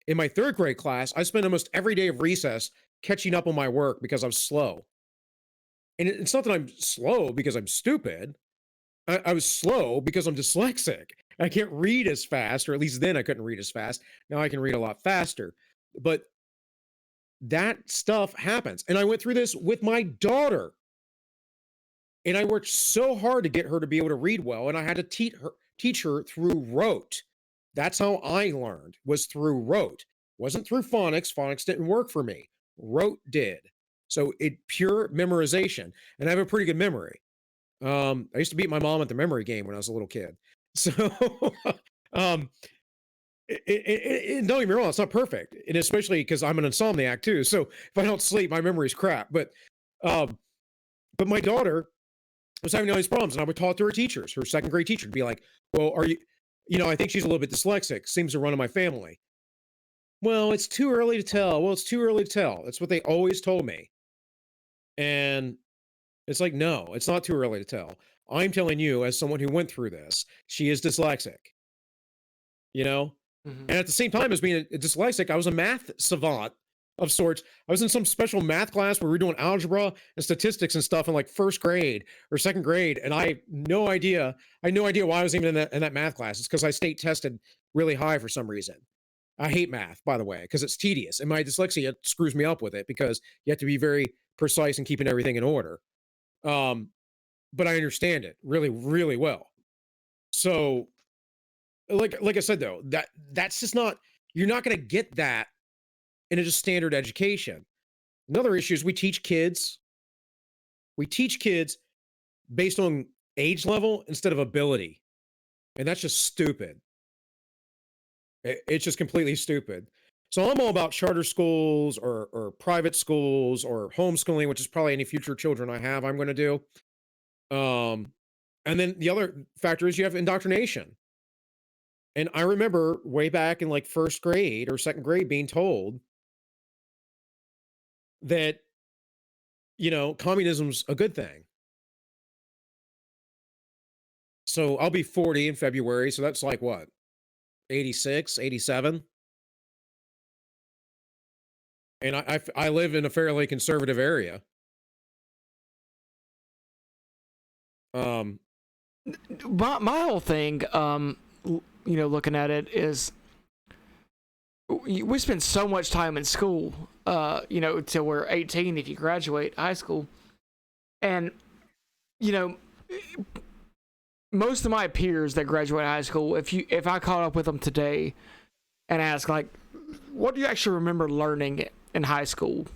In my 3rd grade class, I spent almost every day of recess catching up on my work because I was slow. And it's not that I'm slow because I'm stupid. I was slow because I'm dyslexic. I can't read as fast, or at least then I couldn't read as fast. Now I can read a lot faster. But that stuff happens. And I went through this with my daughter. And I worked so hard to get her to be able to read well, and I had to teach her through rote. That's how I learned, was through rote. Wasn't through phonics. Phonics didn't work for me. Rote did. So it pure memorization. And I have a pretty good memory. I used to beat my mom at the memory game when I was a little kid. So don't get me wrong, it's not perfect. And especially because I'm an insomniac too. So if I don't sleep, my memory's crap. But my daughter was having all these problems, and I would talk to her teachers, her 2nd grade teacher, to be like, well, are you, I think she's a little bit dyslexic, seems to run in my family. Well, it's too early to tell. Well, it's too early to tell. That's what they always told me. And it's like, no, it's not too early to tell. I'm telling you, as someone who went through this, she is dyslexic. And at the same time as being a dyslexic, I was a math savant of sorts. I was in some special math class where we were doing algebra and statistics and stuff in like 1st grade or 2nd grade, and I had no idea why I was even in that math class. It's because I state tested really high for some reason. I hate math, by the way, because it's tedious, and my dyslexia screws me up with it because you have to be very precise in keeping everything in order. But I understand it really, really well. So, like I said though, that's just not, you're not going to get that in a just standard education. Another issue is we teach kids based on age level instead of ability, and that's just stupid. It's just completely stupid. So I'm all about charter schools or private schools or homeschooling, which is probably any future children I have I'm going to do. And then the other factor is you have indoctrination. And I remember way back in like 1st grade or 2nd grade being told that, communism's a good thing. So I'll be 40 in February. So that's like what, 86, 87? And I live in a fairly conservative area. My whole thing, looking at it is, we spend so much time in school, till we're 18 if you graduate high school. And, most of my peers that graduate high school, if I caught up with them today and asked, like, what do you actually remember learning in high school?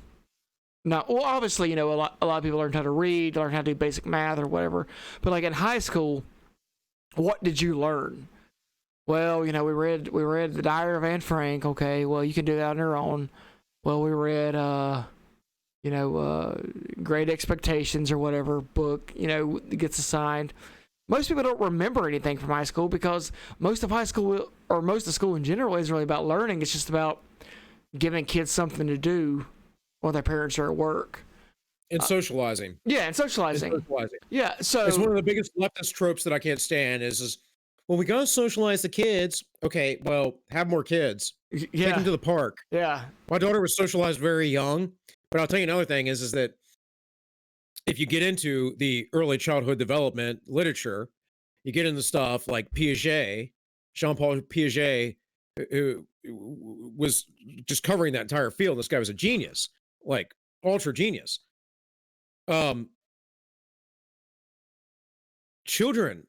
Now, well, obviously, a lot of people learned how to read, learn how to do basic math or whatever. But like in high school, what did you learn? Well, we read the Diary of Anne Frank. Okay, well, you can do that on your own. Well, we read Great Expectations or whatever book, gets assigned. Most people don't remember anything from high school because most of high school, or most of school in general, isn't really about learning. It's just about giving kids something to do while their parents are at work. And socializing. Yeah, and socializing. Yeah, so it's one of the biggest leftist tropes that I can't stand is well, we gotta socialize the kids. Okay, well, have more kids. Take them to the park. Yeah. My daughter was socialized very young, but I'll tell you another thing is that if you get into the early childhood development literature, you get into stuff like Piaget, Jean-Paul Piaget, who was just covering that entire field. This guy was a genius, like ultra genius. Children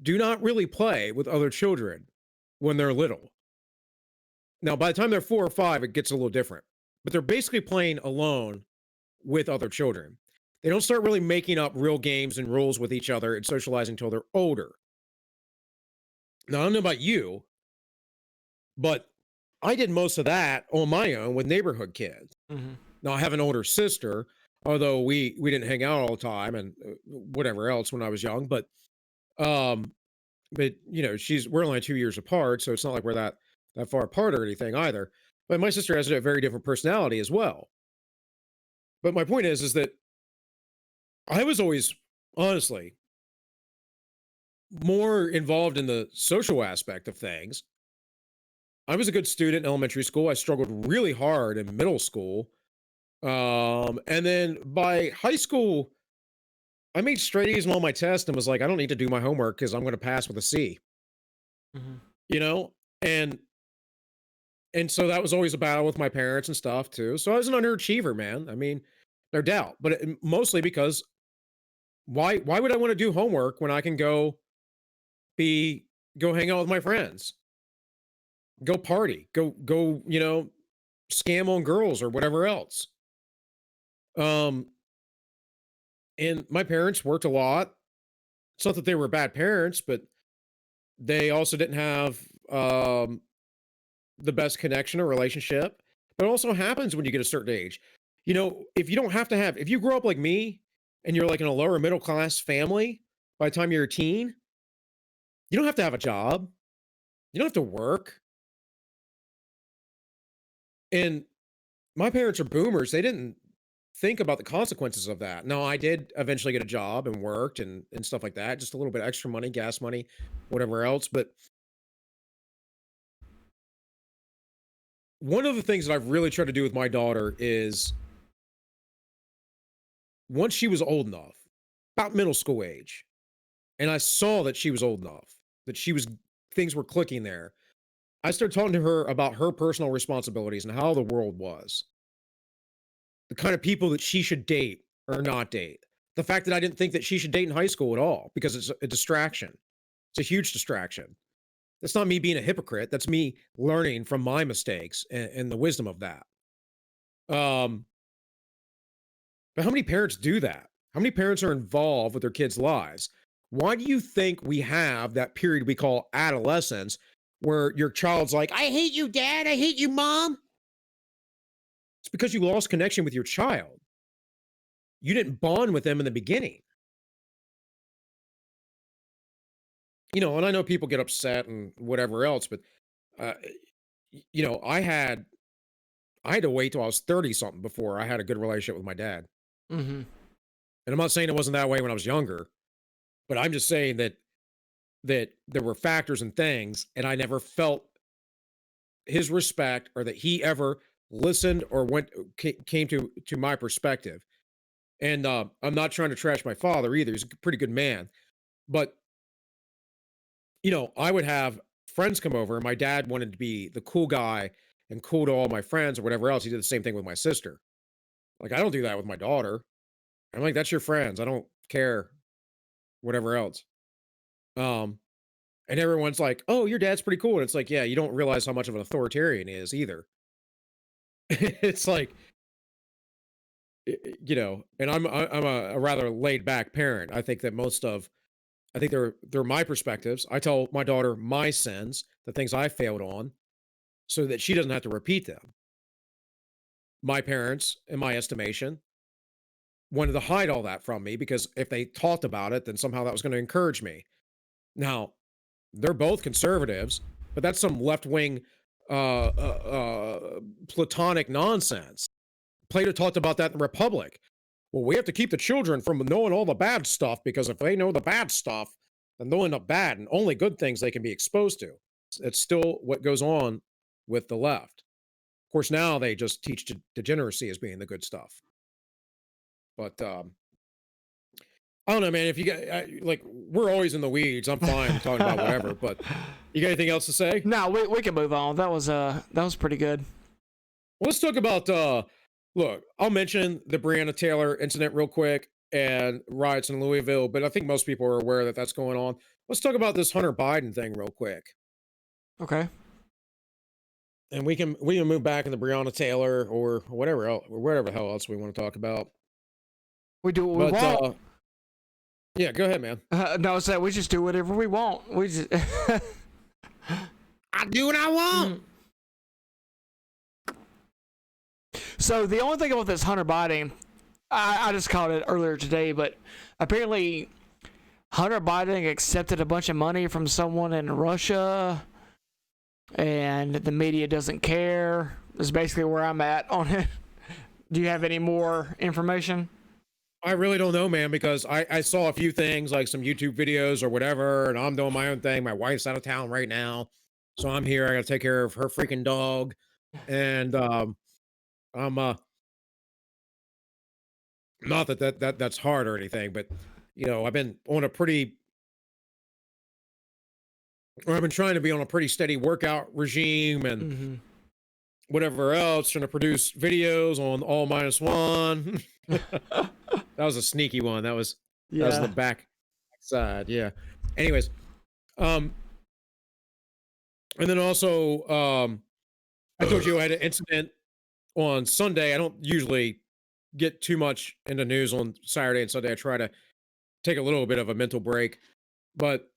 do not really play with other children when they're little. Now, by the time they're 4 or 5, it gets a little different, but they're basically playing alone with other children. They don't start really making up real games and rules with each other and socializing until they're older. Now, I don't know about you, but I did most of that on my own with neighborhood kids. Mm-hmm. Now, I have an older sister, although we didn't hang out all the time and whatever else when I was young, but but we're only 2 years apart, so it's not like we're that far apart or anything either. But my sister has a very different personality as well. But my point is that I was always, honestly, more involved in the social aspect of things. I was a good student in elementary school. I struggled really hard in middle school. And then by high school, I made straight A's on all my tests and was like, I don't need to do my homework because I'm going to pass with a C. Mm-hmm. You know? And so that was always a battle with my parents and stuff too. So I was an underachiever, man. I mean, no doubt. But mostly because why would I want to do homework when I can go hang out with my friends? Go party. Go, scam on girls or whatever else. And my parents worked a lot. It's not that they were bad parents, but they also didn't have the best connection or relationship. But it also happens when you get a certain age. If you grow up like me and you're like in a lower middle class family by the time you're a teen, you don't have to have a job. You don't have to work. And my parents are boomers. They didn't think about the consequences of that. Now, I did eventually get a job and worked and stuff like that, just a little bit extra money, gas money, whatever else. But one of the things that I've really tried to do with my daughter is once she was old enough, about middle school age, and I saw that she was old enough, that things were clicking there, I started talking to her about her personal responsibilities and how the world was. The kind of people that she should date or not date. The fact that I didn't think that she should date in high school at all because it's a distraction. It's a huge distraction. That's not me being a hypocrite. That's me learning from my mistakes and the wisdom of that. But how many parents do that? How many parents are involved with their kids' lives? Why do you think we have that period we call adolescence where your child's like, I hate you, Dad. I hate you, Mom? It's because you lost connection with your child. You didn't bond with them in the beginning. And I know people get upset and whatever else, but I had to wait till I was 30 something before I had a good relationship with my dad. Mm-hmm. And I'm not saying it wasn't that way when I was younger, but I'm just saying that there were factors and things, and I never felt his respect or that he ever listened or came to my perspective. And I'm not trying to trash my father either. He's a pretty good man. But, I would have friends come over, and my dad wanted to be the cool guy and cool to all my friends or whatever else. He did the same thing with my sister. Like, I don't do that with my daughter. I'm like, that's your friends. I don't care. Whatever else. And everyone's like, oh, your dad's pretty cool. And it's like, yeah, you don't realize how much of an authoritarian he is either. It's like, and I'm a rather laid back parent. I think they're my perspectives. I tell my daughter my sins, the things I failed on, so that she doesn't have to repeat them. My parents, in my estimation, wanted to hide all that from me because if they talked about it, then somehow that was going to encourage me. Now, they're both conservatives, but that's some left-wing platonic nonsense. Plato talked about that in the Republic. Well, we have to keep the children from knowing all the bad stuff because if they know the bad stuff, then they'll end up bad and only good things they can be exposed to. It's still what goes on with the left. Of course, now they just teach degeneracy as being the good stuff. But I don't know, man. If you got we're always in the weeds. I'm fine talking about whatever. But you got anything else to say? No, we can move on. That was pretty good. Well, let's talk about. Look, I'll mention the Breonna Taylor incident real quick and riots in Louisville, but I think most people are aware that that's going on. Let's talk about this Hunter Biden thing real quick. Okay. And we can move back into Breonna Taylor or whatever else, or whatever the hell else we want to talk about. We do what we want. Yeah, go ahead, man. No, it's that we just do whatever we want. We just I do what I want. So the only thing about this Hunter Biden, I just caught it earlier today, but apparently Hunter Biden accepted a bunch of money from someone in Russia, and the media doesn't care. Is basically where I'm at on it. Do you have any more information? I really don't know, man, because I saw a few things like some YouTube videos or whatever, and I'm doing my own thing. My wife's out of town right now, so I'm here. I got to take care of her freaking dog, and I'm not that's hard or anything, but I've been on a pretty, or I've been trying to be on a pretty steady workout regime and whatever else, trying to produce videos on all minus one. That was a sneaky one. That was the back side. Yeah. Anyways, and then also, I told you I had an incident on Sunday. I don't usually get too much into news on Saturday and Sunday. I try to take a little bit of a mental break, but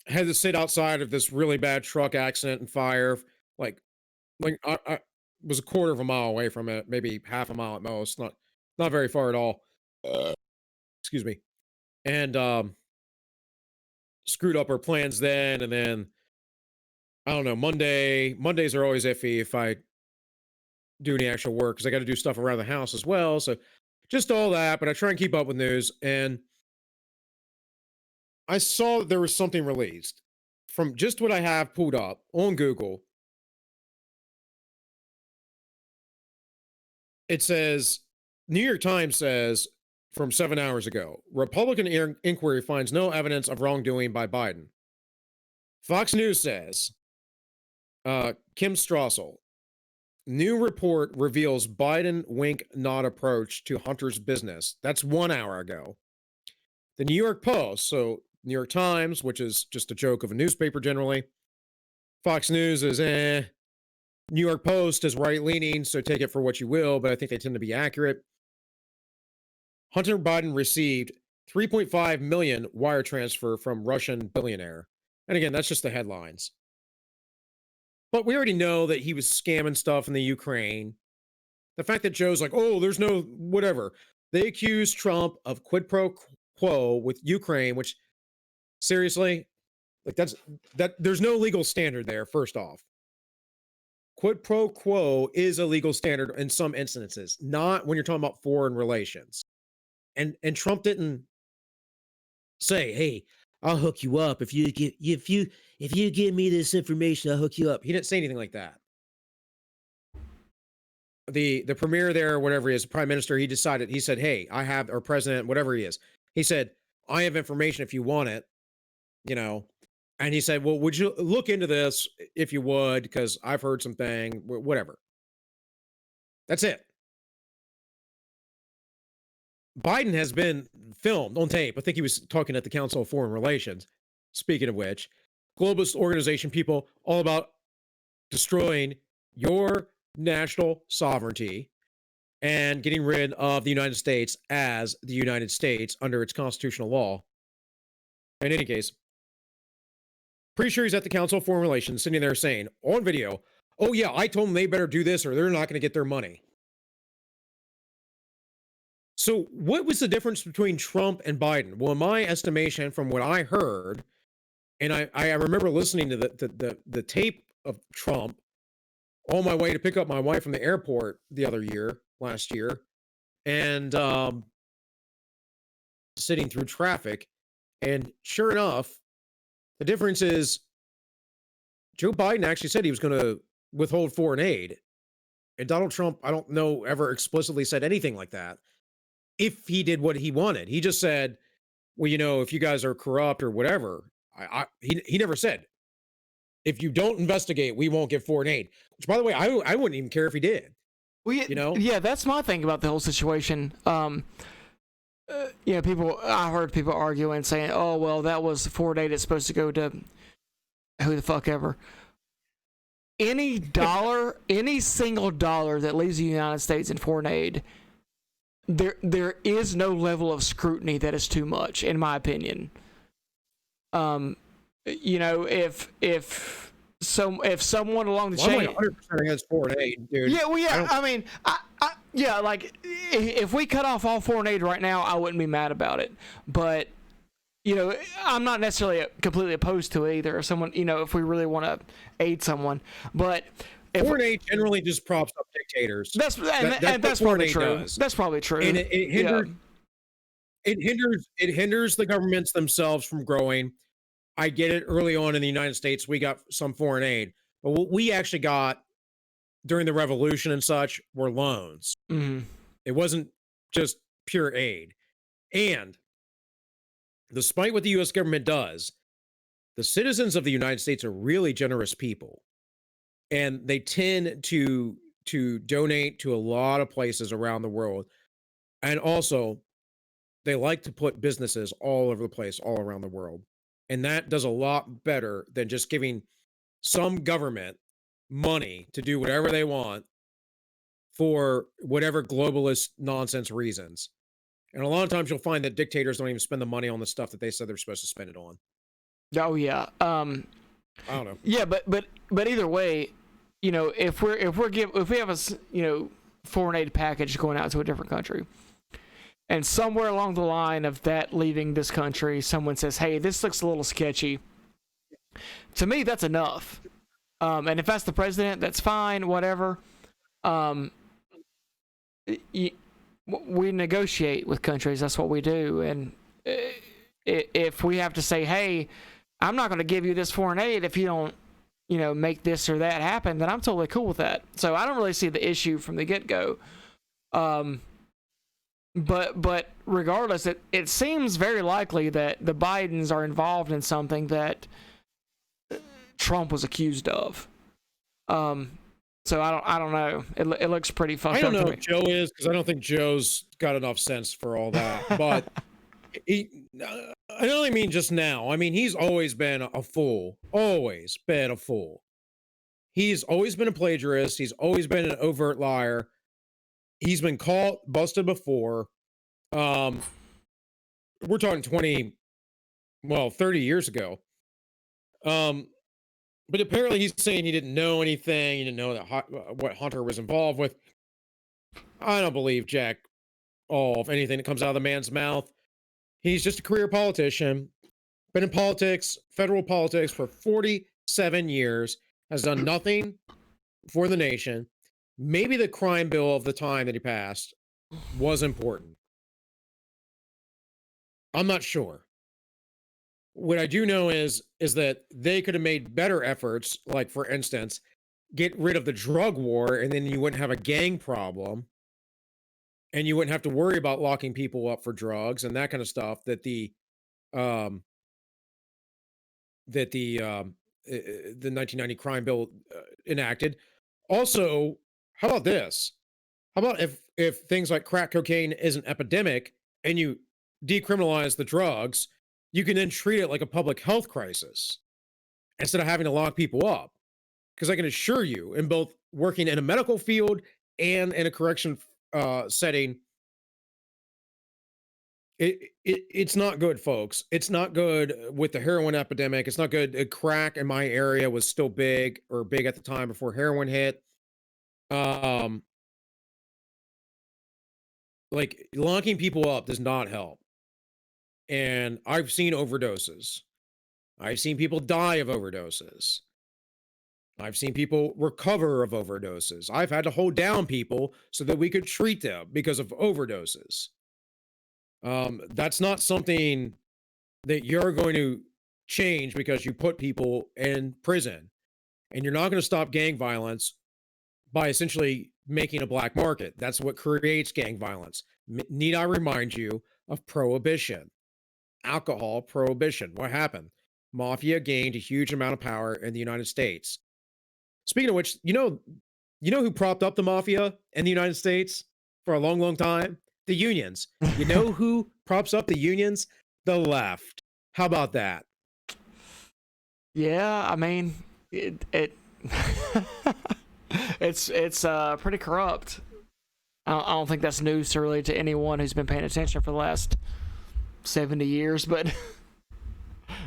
I had to sit outside of this really bad truck accident and fire. Like I was a quarter of a mile away from it, maybe half a mile at most. Not very far at all. Excuse me. And screwed up our plans then, and then I don't know. Mondays are always iffy if I do any actual work because I got to do stuff around the house as well. So just all that, but I try and keep up with news. And I saw that there was something released from just what I have pulled up on Google. It says, New York Times says from 7 hours ago, Republican inquiry finds no evidence of wrongdoing by Biden. Fox News says, Kim Strassel, new report reveals Biden wink nod approach to Hunter's business. That's 1 hour ago. The New York Post, so New York Times, which is just a joke of a newspaper generally. Fox News is New York Post is right-leaning, so take it for what you will, but I think they tend to be accurate. Hunter Biden received $3.5 million wire transfer from Russian billionaire. And again, that's just the headlines. But we already know that he was scamming stuff in the Ukraine. The fact that Joe's like, oh, there's no whatever. They accuse Trump of quid pro quo with Ukraine, which seriously, like there's no legal standard there, first off. Quid pro quo is a legal standard in some instances, not when you're talking about foreign relations. And Trump didn't say, "Hey, I'll hook you up if you give me this information, I'll hook you up." He didn't say anything like that. The premier there, whatever he is, prime minister, he said, "Hey, I have," or president, whatever he is. He said, "I have information if you want it," And he said, "Well, would you look into this if you would? Because I've heard something, whatever." That's it. Biden has been filmed on tape. I think he was talking at the Council of Foreign Relations. Speaking of which, globalist organization people all about destroying your national sovereignty and getting rid of the United States as the United States under its constitutional law. In any case, pretty sure he's at the Council of Foreign Relations sitting there saying on video, "Oh yeah, I told them they better do this or they're not going to get their money." So what was the difference between Trump and Biden? Well, in my estimation, from what I heard, and I remember listening to the tape of Trump on my way to pick up my wife from the airport last year, and sitting through traffic. And sure enough, the difference is Joe Biden actually said he was going to withhold foreign aid. And Donald Trump, I don't know, ever explicitly said anything like that. If he did what he wanted, he just said, well, if you guys are corrupt or whatever, he never said, if you don't investigate, we won't give foreign aid. Which, by the way, I wouldn't even care if he did. Well, yeah, that's my thing about the whole situation. I heard people arguing, saying, "Oh, well, that was foreign aid. It's supposed to go to who the fuck ever." Any single dollar that leaves the United States in foreign aid, there is no level of scrutiny that is too much, in my opinion. If someone along the chain, 100% against foreign aid, dude. Yeah, well, yeah. I mean, like if we cut off all foreign aid right now, I wouldn't be mad about it. But I'm not necessarily completely opposed to it either. If someone, if we really want to aid someone, but foreign aid generally just props up dictators. That's probably true. Does. That's probably true. And it hinders the governments themselves from growing. I get it. Early on in the United States, we got some foreign aid, but what we actually got during the revolution and such were loans. Mm-hmm. It wasn't just pure aid. And despite what the U.S. government does, the citizens of the United States are really generous people. And they tend to donate to a lot of places around the world. And also, they like to put businesses all over the place, all around the world. And that does a lot better than just giving some government money to do whatever they want for whatever globalist nonsense reasons. And a lot of times you'll find that dictators don't even spend the money on the stuff that they said they're supposed to spend it on. Oh yeah. I don't know. Yeah, but either way, if we have a foreign aid package going out to a different country, and somewhere along the line of that leaving this country, someone says, "Hey, this looks a little sketchy." To me, that's enough. And if that's the president, that's fine. Whatever. We negotiate with countries. That's what we do. And if we have to say, "Hey, I'm not going to give you this foreign aid if you don't, make this or that happen," then I'm totally cool with that. So I don't really see the issue from the get-go. But regardless, it seems very likely that the Bidens are involved in something that Trump was accused of. So I don't know. It looks pretty fucked up to me. I don't know if Joe is, because I don't think Joe's got enough sense for all that. But I only mean just now. I mean, he's always been a fool. Always been a fool. He's always been a plagiarist. He's always been an overt liar. He's been caught, busted before. We're talking 30 years ago. But apparently he's saying he didn't know anything. He didn't know that what Hunter was involved with. I don't believe jack all of anything that comes out of the man's mouth. He's just a career politician. Been in politics, federal politics, for 47 years. Has done nothing for the nation. Maybe the crime bill of the time that he passed was important. I'm not sure. What I do know is that they could have made better efforts, like, for instance, get rid of the drug war, and then you wouldn't have a gang problem, and you wouldn't have to worry about locking people up for drugs and that kind of stuff that the 1990 crime bill enacted. Also, how about this? How about if things like crack cocaine is an epidemic and you decriminalize the drugs, you can then treat it like a public health crisis instead of having to lock people up. Because I can assure you, in both working in a medical field and in a correction setting, it's not good, folks. It's not good with the heroin epidemic. It's not good. Crack in my area was still big at the time before heroin hit. Like, locking people up does not help. And I've seen overdoses. I've seen people die of overdoses. I've seen people recover of overdoses. I've had to hold down people so that we could treat them because of overdoses. That's not something that you're going to change because you put people in prison. And you're not going to stop gang violence by essentially making a black market. That's what creates gang violence. Need I remind you of prohibition? Alcohol prohibition. What happened? Mafia gained a huge amount of power in the United States. Speaking of which, you know who propped up the mafia in the United States for a long, long time? The unions. You know who props up the unions? The left. How about that? Yeah, I mean, it's pretty corrupt. I don't think that's news really to anyone who's been paying attention for the last 70 years, but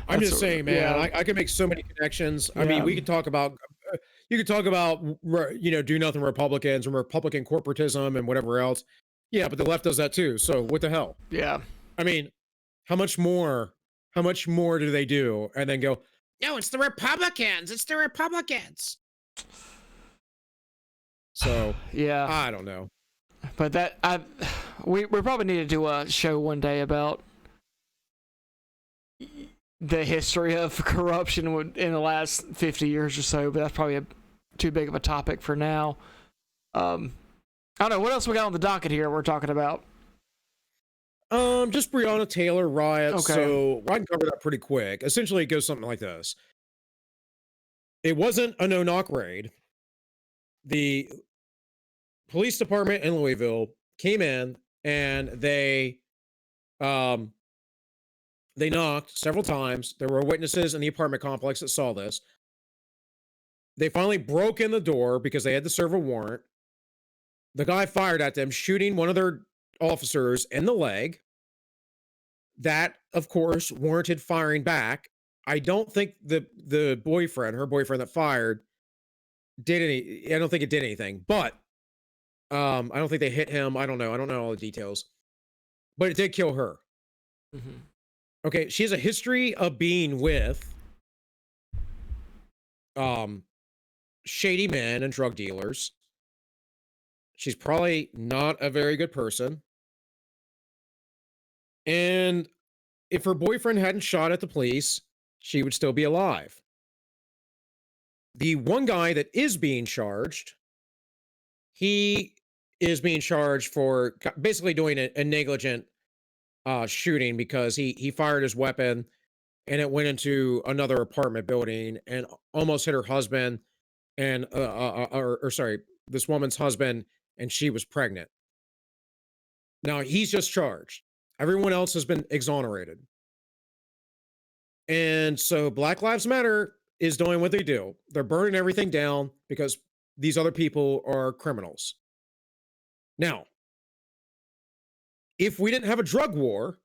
I'm just saying, man, yeah. I can make so many connections. I mean, we could talk about, you could talk about, do nothing Republicans and Republican corporatism and whatever else. Yeah, but the left does that too. So what the hell? Yeah. I mean, how much more how much more do they do? And then go, no, it's the Republicans. It's the Republicans. So Yeah, I don't know. but we probably need to do a show one day about the history of corruption in the last 50 years or so. But that's probably too big of a topic for now. I don't know what else we got on the docket here. We're talking about. Just Breonna Taylor riot. Okay. So I can cover that pretty quick. Essentially, it goes something like this. It wasn't a no-knock raid. The police department in Louisville came in and they knocked several times. There were witnesses in the apartment complex that saw this. They finally broke in the door because they had to serve a warrant. The guy fired at them, shooting one of their officers in the leg. That, of course, warranted firing back. I don't think the boyfriend, her boyfriend that fired, did any. I don't think it did anything. But I don't think they hit him. I don't know. I don't know all the details. But it did kill her. Mm-hmm. Okay, she has a history of being with shady men and drug dealers. She's probably not a very good person. And if her boyfriend hadn't shot at the police, she would still be alive. The one guy that is being charged, he is being charged for basically doing a negligent shooting because he fired his weapon and it went into another apartment building and almost hit her husband and this woman's husband, and she was pregnant. Now he's just charged. Everyone else has been exonerated. And so Black Lives Matter is doing what they do. They're burning everything down because these other people are criminals. Now, if we didn't have a drug war,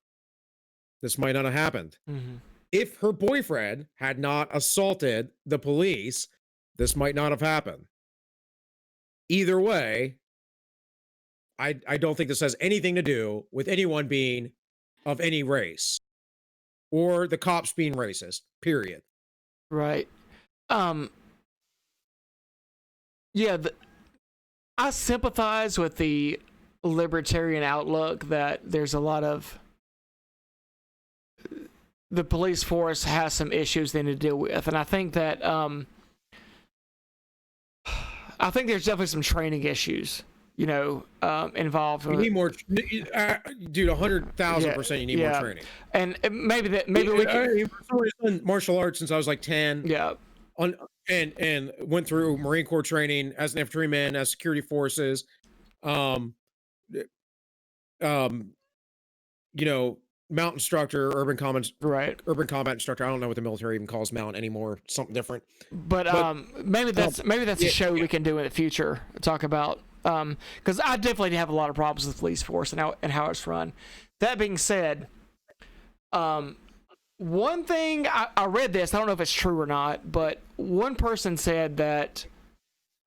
this might not have happened. Mm-hmm. If her boyfriend had not assaulted the police, this might not have happened. Either way, I don't think this has anything to do with anyone being of any race or the cops being racist, period. Right. Yeah, I sympathize with the libertarian outlook that there's a lot of the police force has some issues they need to deal with, and I think that I think there's definitely some training issues, involved. You need more, dude. 100,000%. You need more training. And maybe we can. I've martial arts since I was like 10. Yeah. And went through Marine Corps training as an infantryman, as security forces. Mount instructor, urban combat instructor. I don't know what the military even calls mount anymore. Something different. But maybe that's a show we can do in the future. Talk about because I definitely have a lot of problems with the police force and how it's run. That being said, one thing I read this. I don't know if it's true or not, but one person said that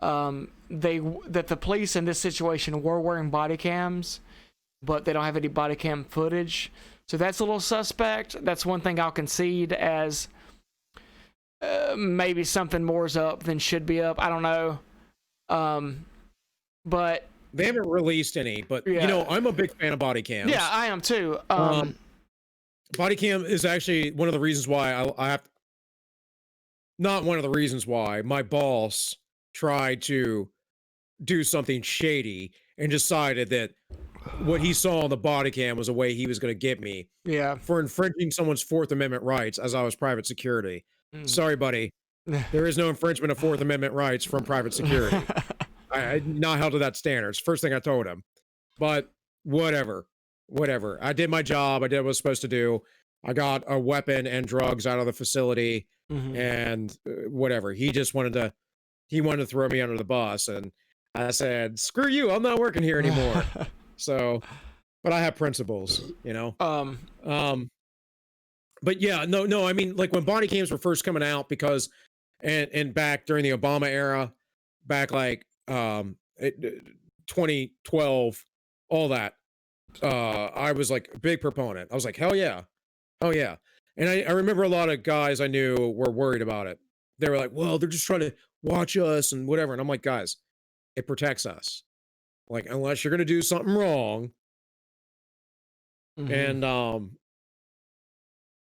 that the police in this situation were wearing body cams, but they don't have any body cam footage. So that's a little suspect. That's one thing I'll concede as maybe something more's up than should be up. I don't know. But they haven't released any, but I'm a big fan of body cams. Yeah, I am too. Body cam is actually one of the reasons why I have, not one of the reasons why my boss tried to do something shady and decided that what he saw on the body cam was a way he was going to get me. Yeah. For infringing someone's Fourth Amendment rights as I was private security. Sorry, buddy. There is no infringement of Fourth Amendment rights from private security. I not held to that standards. First thing I told him. But whatever. I did my job. I did what I was supposed to do. I got a weapon and drugs out of the facility, and whatever. He just wanted to throw me under the bus, and I said, "Screw you! I'm not working here anymore." So, but I have principles, But yeah, no. I mean, like when body cams were first coming out, because and back during the Obama era, back like 2012, all that. I was like a big proponent. I was like, hell yeah. Oh yeah. And I remember a lot of guys I knew were worried about it. They were like, well, they're just trying to watch us and whatever. And I'm like, guys, it protects us. Like, unless you're going to do something wrong. Mm-hmm. And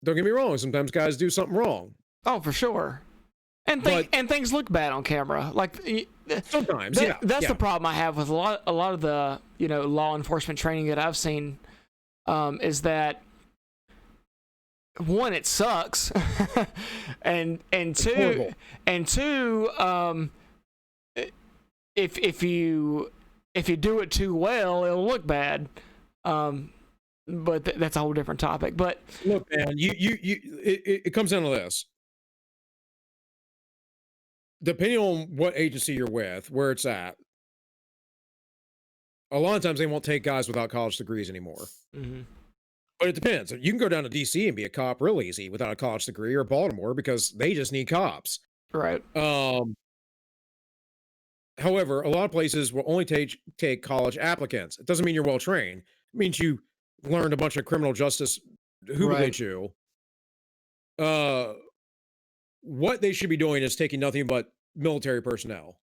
don't get me wrong, sometimes guys do something wrong. Oh, for sure. And things look bad on camera. Like sometimes, that's the problem I have with a lot of the law enforcement training that I've seen, is that one, it sucks, and two, if you do it too well, it'll look bad. But that's a whole different topic. But look, man, it comes down to this. Depending on what agency you're with, where it's at, a lot of times they won't take guys without college degrees anymore. Mm-hmm. But it depends. You can go down to DC and be a cop real easy without a college degree, or Baltimore, because they just need cops. Right. However, a lot of places will only take college applicants. It doesn't mean you're well trained. It means you learned a bunch of criminal justice hoobly-choo. What they should be doing is taking nothing but military personnel,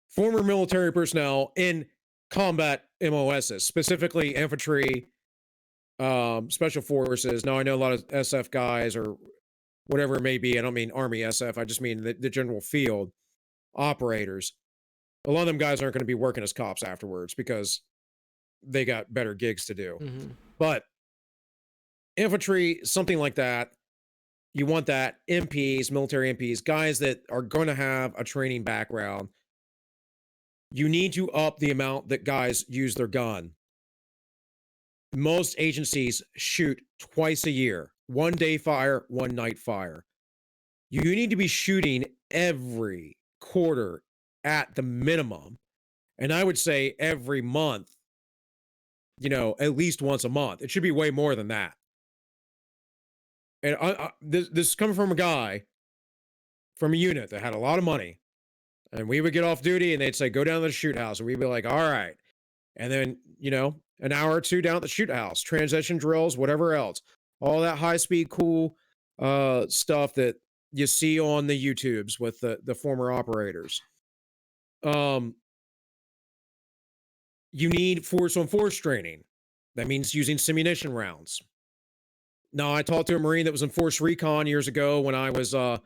former military personnel in combat MOSs, specifically infantry, special forces. Now, I know a lot of SF guys or whatever it may be. I don't mean Army SF. I just mean the general field operators. A lot of them guys aren't going to be working as cops afterwards because they got better gigs to do. Mm-hmm. But infantry, something like that, you want that. MPs, military MPs, guys that are going to have a training background. You need to up the amount that guys use their gun. Most agencies shoot twice a year, 1 day fire, 1 night fire. You need to be shooting every quarter at the minimum. And I would say every month, at least once a month. It should be way more than that. And this is coming from a guy from a unit that had a lot of money. And we would get off duty and they'd say, go down to the shoot house. And we'd be like, all right. And then, an hour or two down at the shoot house, transition drills, whatever else. All that high-speed, cool stuff that you see on the YouTubes with the former operators. You need force-on-force training. That means using simunition rounds. Now, I talked to a Marine that was in Force Recon years ago when I was a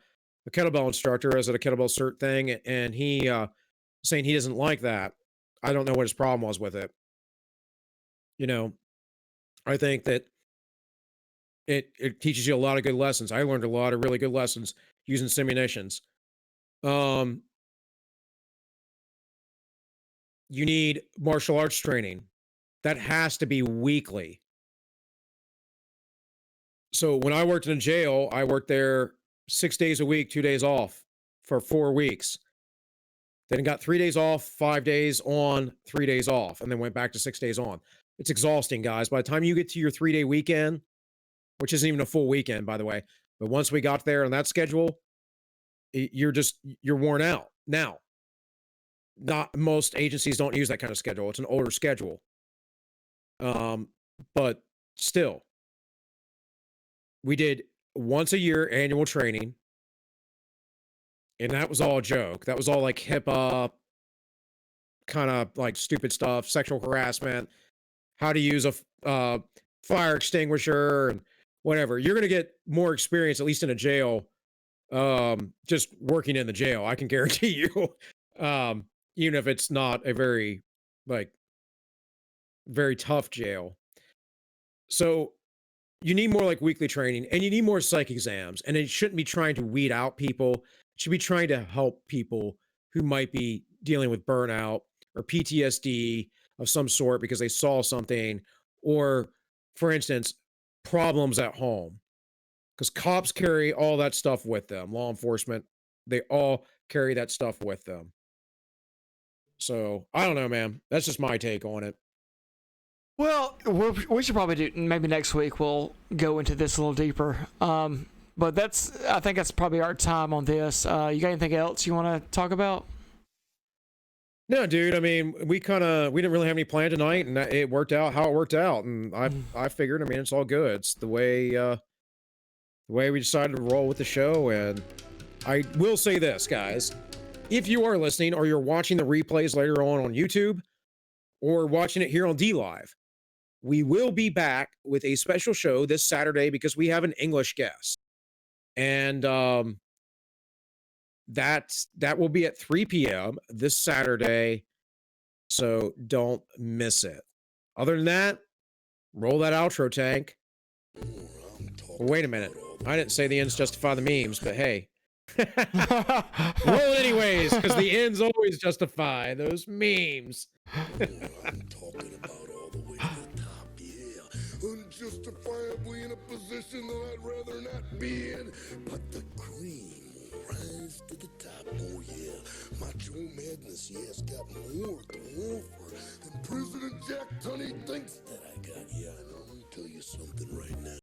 kettlebell instructor. I was at a kettlebell cert thing, and he saying he doesn't like that. I don't know what his problem was with it. I think that it teaches you a lot of good lessons. I learned a lot of really good lessons using simunitions. You need martial arts training. That has to be weekly. So when I worked in a jail, I worked there 6 days a week, 2 days off for 4 weeks. Then got 3 days off, 5 days on, 3 days off, and then went back to 6 days on. It's exhausting, guys. By the time you get to your 3-day weekend, which isn't even a full weekend, by the way, but once we got there on that schedule, you're worn out. Now, not most agencies don't use that kind of schedule. It's an older schedule. But still, we did once a year annual training, and that was all a joke. That was all like HIPAA, kind of like stupid stuff, sexual harassment, how to use a fire extinguisher, and whatever. You're going to get more experience, at least in a jail, just working in the jail. I can guarantee you, even if it's not a very tough jail. So you need more like weekly training, and you need more psych exams. And it shouldn't be trying to weed out people. It should be trying to help people who might be dealing with burnout or PTSD of some sort because they saw something, or, for instance, problems at home. Because cops carry all that stuff with them. Law enforcement, they all carry that stuff with them. So, I don't know, man. That's just my take on it. Well, we should probably do, maybe next week we'll go into this a little deeper. But I think that's probably our time on this. You got anything else you want to talk about? No, dude. I mean, we didn't really have any plan tonight, and it worked out how it worked out. And I figured, I mean, it's all good. It's the way the way we decided to roll with the show. And I will say this, guys. If you are listening or you're watching the replays later on YouTube or watching it here on DLive, we will be back with a special show this Saturday because we have an English guest. And that will be at 3 p.m. this Saturday. So don't miss it. Other than that, roll that outro, Tank. Well, wait a minute. I didn't say the ends justify the memes, but hey. Roll it anyways, because the ends always justify those memes. I'm talking about all the way to the top, yeah. Unjustifiably in a position that I'd rather not be in. But the cream will rise to the top, oh yeah. Macho Madness, yes, got more to offer than President Jack Tunney thinks that I got. Yeah, I know. I'm gonna tell you something right now.